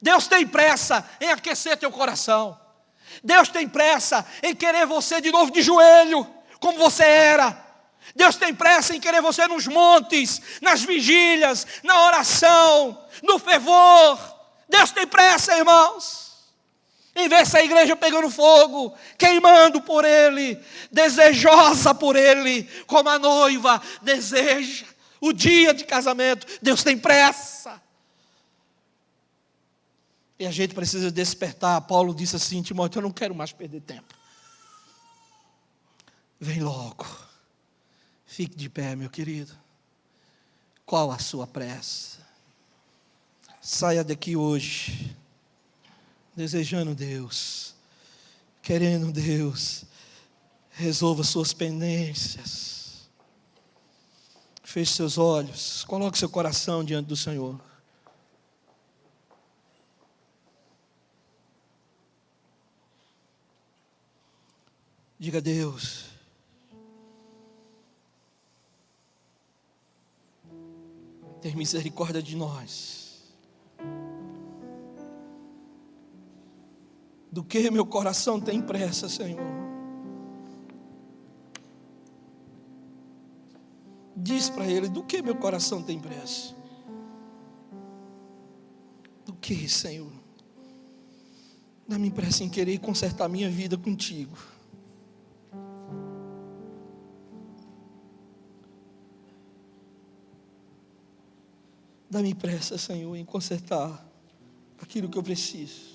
Speaker 1: Deus tem pressa em aquecer teu coração. Deus tem pressa em querer você de novo de joelho, como você era. Deus tem pressa em querer você nos montes, nas vigílias, na oração, no fervor. Deus tem pressa, irmãos, em ver essa igreja pegando fogo, queimando por Ele, desejosa por Ele, como a noiva deseja o dia de casamento. Deus tem pressa. E a gente precisa despertar. Paulo disse assim: Timóteo, eu não quero mais perder tempo. Vem logo. Fique de pé, meu querido. Qual a sua pressa? Saia daqui hoje desejando Deus, querendo Deus. Resolva suas pendências. Feche seus olhos. Coloque seu coração diante do Senhor. Diga a Deus: tem misericórdia de nós. Do que meu coração tem pressa, Senhor? Diz para Ele: do que meu coração tem pressa? Do que, Senhor? Dá-me pressa em querer consertar minha vida contigo. Dá-me pressa, Senhor, em consertar aquilo que eu preciso.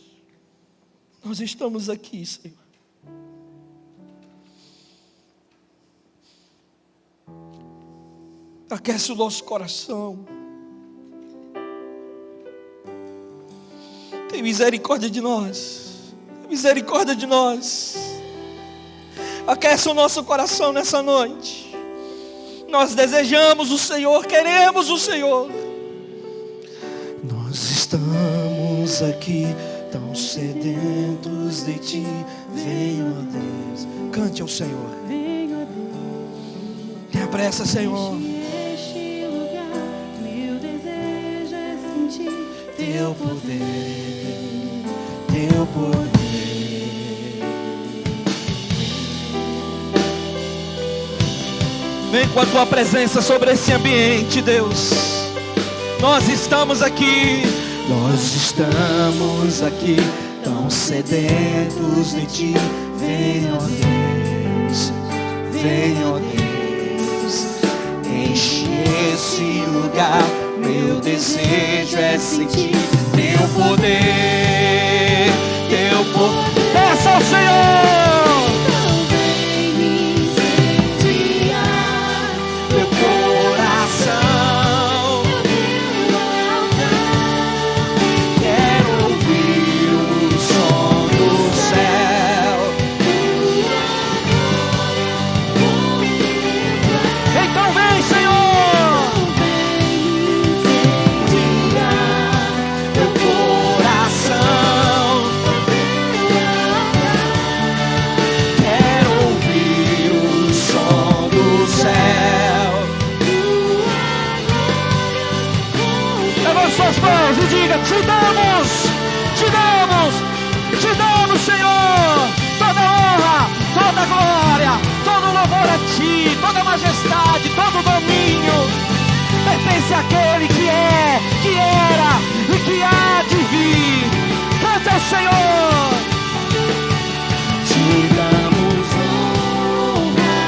Speaker 1: Nós estamos aqui, Senhor. Aquece o nosso coração. Tem misericórdia de nós. Tem misericórdia de nós. Aquece o nosso coração nessa noite. Nós desejamos o Senhor, queremos o Senhor. Nós estamos aqui tão sedentos de Ti. Venha, Deus. Cante ao Senhor. Tenha pressa, Senhor.
Speaker 2: Este lugar, meu desejo é sentir
Speaker 1: Teu poder, Teu poder. Vem com a Tua presença sobre esse ambiente, Deus. Nós estamos aqui tão sedentos de Ti. Vem, ó Deus, vem, ó Deus, enche esse lugar. Meu desejo é sentir Teu poder, Teu poder. Peça ao Senhor.
Speaker 2: Então vem me incendiar
Speaker 1: Meu coração. Quero ouvir o som do céu. Então vem, Senhor. Meu coração. Quero ouvir o som do céu. Levante suas mãos e diga: te damos, Senhor, toda honra, toda glória, todo louvor a Ti, toda majestade, todo domínio pertence àquele que é, que era e que há de vir. Cante ao Senhor. Te damos honra,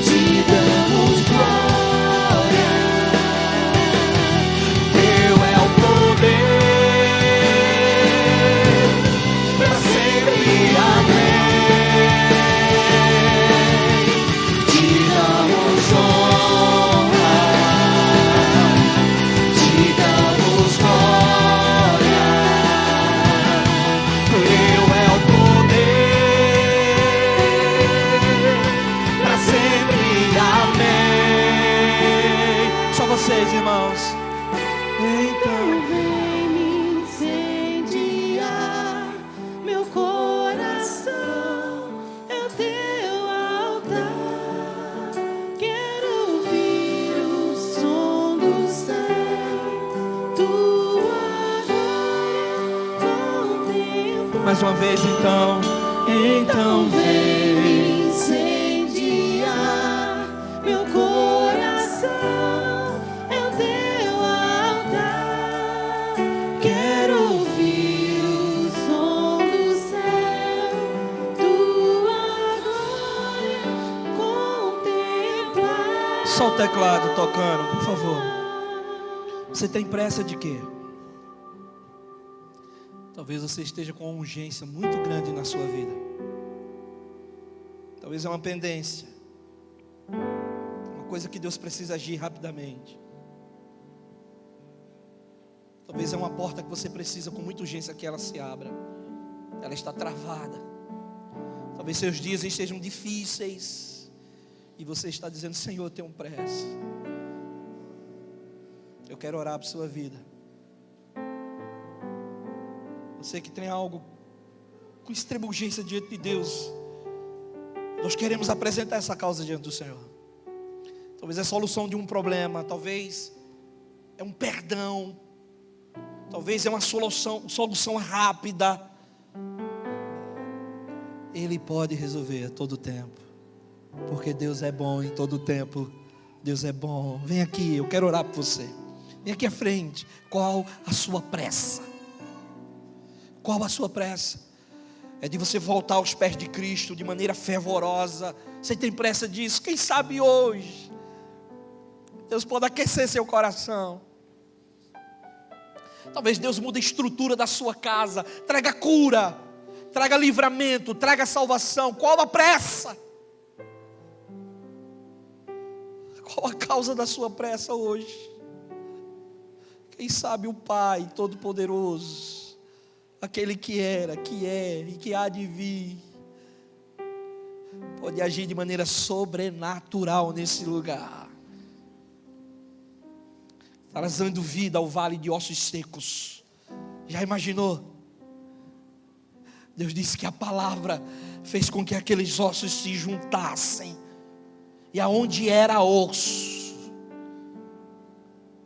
Speaker 1: te damos glória. Teu é o poder para sempre, amém. Te damos honra, te damos glória. Teu é o poder para sempre, amém. Só vocês, irmãos. Então
Speaker 2: vem me incendiar. Meu coração é o Teu altar. Quero ouvir o som do céu, Tua glória contemplar.
Speaker 1: mais uma vez, então
Speaker 2: Vem me incendiar. Meu coração é o Teu altar. Quero ouvir o som do céu, Tua glória contemplar.
Speaker 1: Só o teclado tocando, por favor. Você tem pressa de quê? Talvez você esteja com uma urgência muito grande na sua vida. Talvez é uma pendência, uma coisa que Deus precisa agir rapidamente. Talvez é uma porta que você precisa com muita urgência que ela se abra. Ela está travada. Talvez seus dias estejam difíceis e você está dizendo: Senhor, eu tenho pressa. Eu quero orar por sua vida. Você que tem algo com extrema urgência diante de Deus, nós queremos apresentar essa causa diante do Senhor. Talvez é a solução de um problema, talvez é um perdão, talvez é uma solução rápida. Ele pode resolver a todo tempo, porque Deus é bom em todo tempo. Deus é bom. Vem aqui, eu quero orar por você. Vem aqui à frente. Qual a sua pressa? Qual a sua pressa? É de você voltar aos pés de Cristo de maneira fervorosa. Você tem pressa disso? Quem sabe hoje Deus pode aquecer seu coração. Talvez Deus mude a estrutura da sua casa, traga cura, traga livramento, traga salvação. Qual a pressa? Qual a causa da sua pressa hoje? Quem sabe o Pai Todo-Poderoso, aquele que era, que é e que há de vir, pode agir de maneira sobrenatural nesse lugar, trazendo vida ao vale de ossos secos. Já imaginou? Deus disse que a palavra fez com que aqueles ossos se juntassem, e aonde era osso,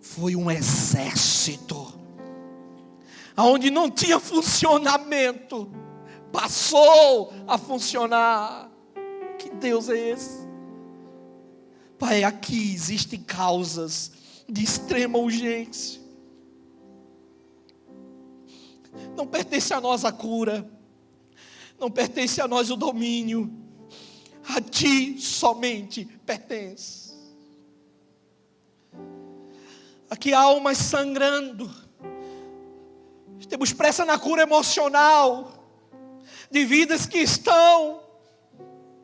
Speaker 1: foi um exército. Aonde não tinha funcionamento, passou a funcionar. Que Deus é esse? Pai, aqui existem causas de extrema urgência. Não pertence a nós a cura, não pertence a nós o domínio, a Ti somente pertence. Aqui há almas sangrando. Temos pressa na cura emocional de vidas que estão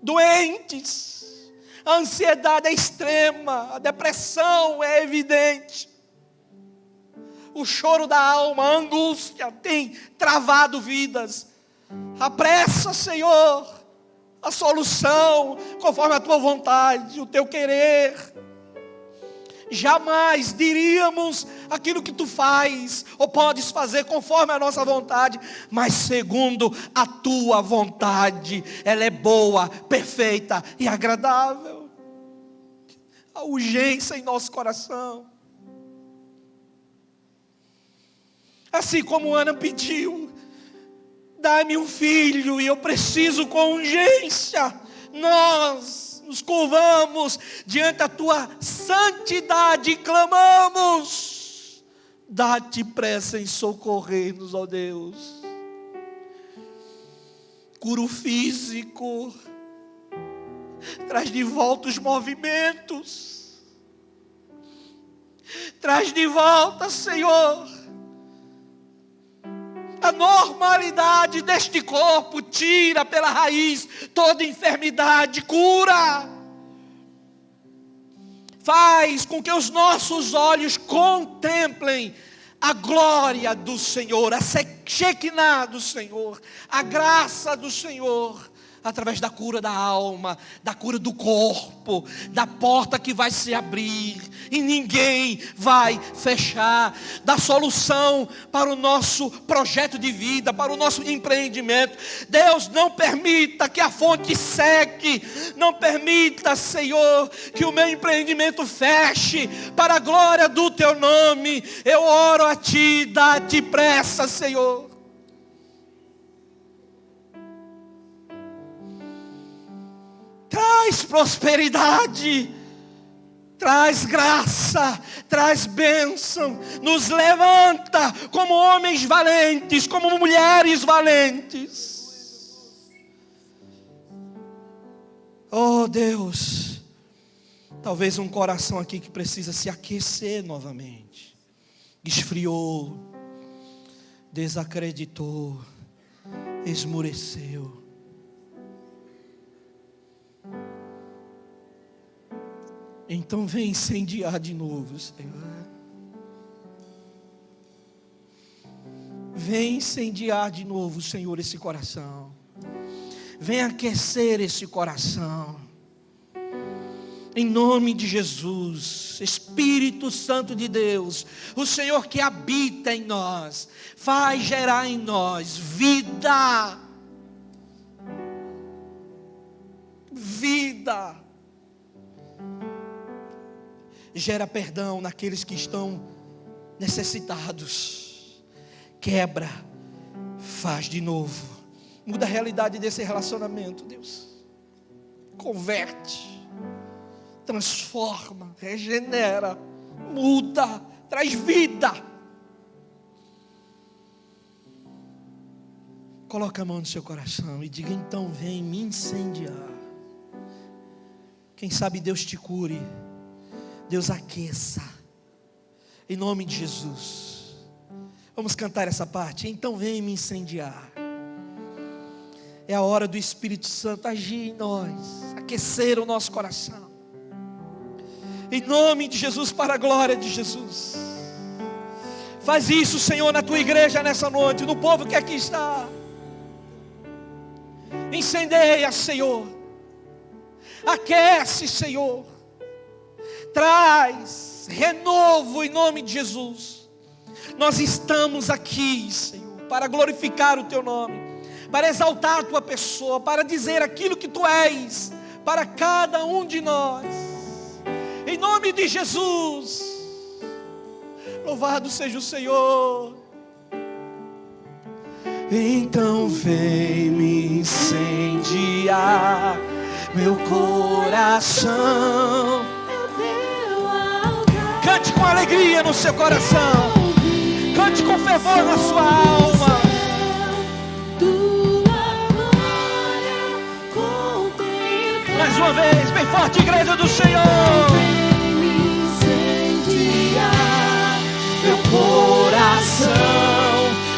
Speaker 1: doentes. A ansiedade é extrema, a depressão é evidente. O choro da alma, a angústia tem travado vidas. Apressa, Senhor, a solução conforme a Tua vontade, o Teu querer. Jamais diríamos aquilo que Tu faz ou podes fazer conforme a nossa vontade, mas segundo a Tua vontade. Ela é boa, perfeita e agradável. A urgência em nosso coração, assim como Ana pediu: dá-me um filho e eu preciso com urgência. Nós nos curvamos diante da Tua santidade e clamamos: dá-te pressa em socorrer-nos, ó Deus. Cura o físico, traz de volta os movimentos, traz de volta, Senhor, a normalidade deste corpo. Tira pela raiz toda enfermidade, cura. Faz com que os nossos olhos contemplem a glória do Senhor, a Shekinah do Senhor, a graça do Senhor, através da cura da alma, da cura do corpo, da porta que vai se abrir e ninguém vai fechar, da solução para o nosso projeto de vida, para o nosso empreendimento. Deus, não permita que a fonte seque, não permita, Senhor, que o meu empreendimento feche, para a glória do Teu nome. Eu oro a Ti, dá-te pressa, Senhor. Traz prosperidade, traz graça, traz bênção. Nos levanta como homens valentes, como mulheres valentes. Oh Deus, Talvez um coração aqui que precisa se aquecer novamente. Esfriou, desacreditou, esmureceu. Então vem incendiar de novo, Senhor. Vem incendiar de novo, Senhor, esse coração. Vem aquecer esse coração. Em nome de Jesus, Espírito Santo de Deus, o Senhor que habita em nós, faz gerar em nós vida. Vida. Gera perdão naqueles que estão necessitados. Quebra, faz de novo. Muda a realidade desse relacionamento, Deus. Converte. Transforma, regenera, muda, traz vida. Coloca a mão no seu coração e diga: então vem me incendiar. Quem sabe Deus te cure, Deus aqueça, em nome de Jesus. Vamos cantar essa parte. Então vem me incendiar. É a hora do Espírito Santo agir em nós, aquecer o nosso coração. Em nome de Jesus, para a glória de Jesus. Faz isso, Senhor, na tua igreja nessa noite, no povo que aqui está. Incendeia, Senhor. Aquece, Senhor. Traz renovo em nome de Jesus. Nós estamos aqui, Senhor, para glorificar o teu nome, para exaltar a tua pessoa, para dizer aquilo que tu és para cada um de nós. Em nome de Jesus. Louvado seja o Senhor. Então vem me incendiar meu coração. Cante com alegria no seu coração. Cante com fervor na sua alma. Mais uma vez, bem forte, igreja do Senhor. Meu coração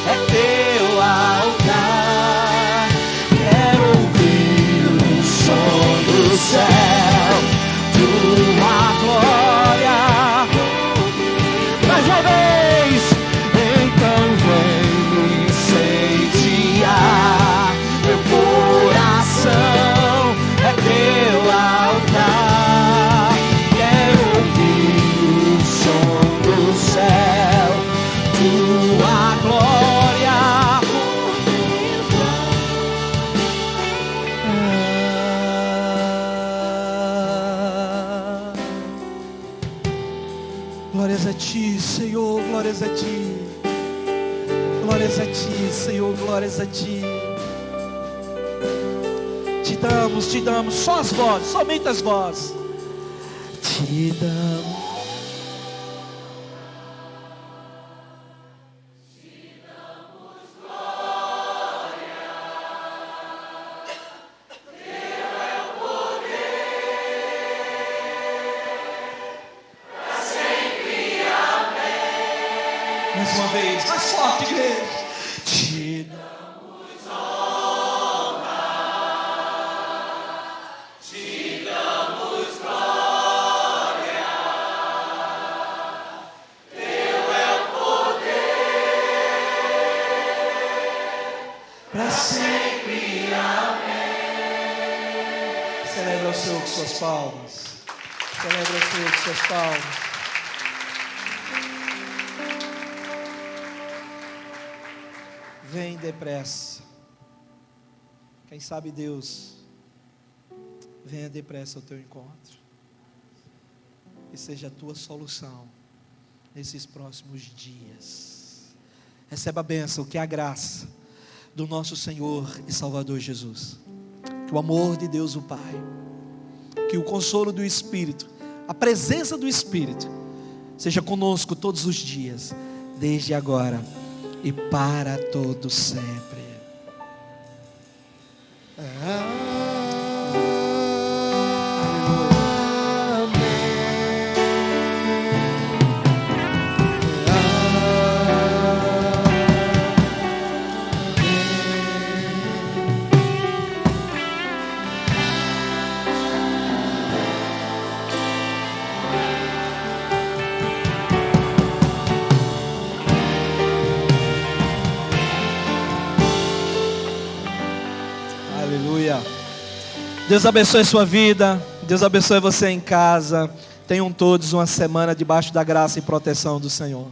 Speaker 1: é teu altar. Quero ouvir o som do céu, tua glória. Mais uma vez, então vem me incendiar. Meu coração é teu altar. Quero ouvir o som do céu, tua glória. Glórias a ti, Senhor, glórias a ti. Glórias a ti, Senhor, glórias a ti. Te damos, só as vozes, somente as vozes. Te damos. Mais uma vez, mais forte, igreja. Te damos honra, te damos glória. Teu é o poder, para sempre, amém. Celebra o Senhor com suas palmas. Celebra o Senhor com suas palmas. Vem depressa. Quem sabe Deus venha depressa ao teu encontro e seja a tua solução nesses próximos dias. Receba a bênção, que é a graça do nosso Senhor e Salvador Jesus, que o amor de Deus o Pai, que o consolo do Espírito, a presença do Espírito seja conosco todos os dias, desde agora e para todo sempre. Aleluia. Aleluia. Deus abençoe a sua vida. Deus abençoe você em casa. Tenham todos uma semana debaixo da graça e proteção do Senhor.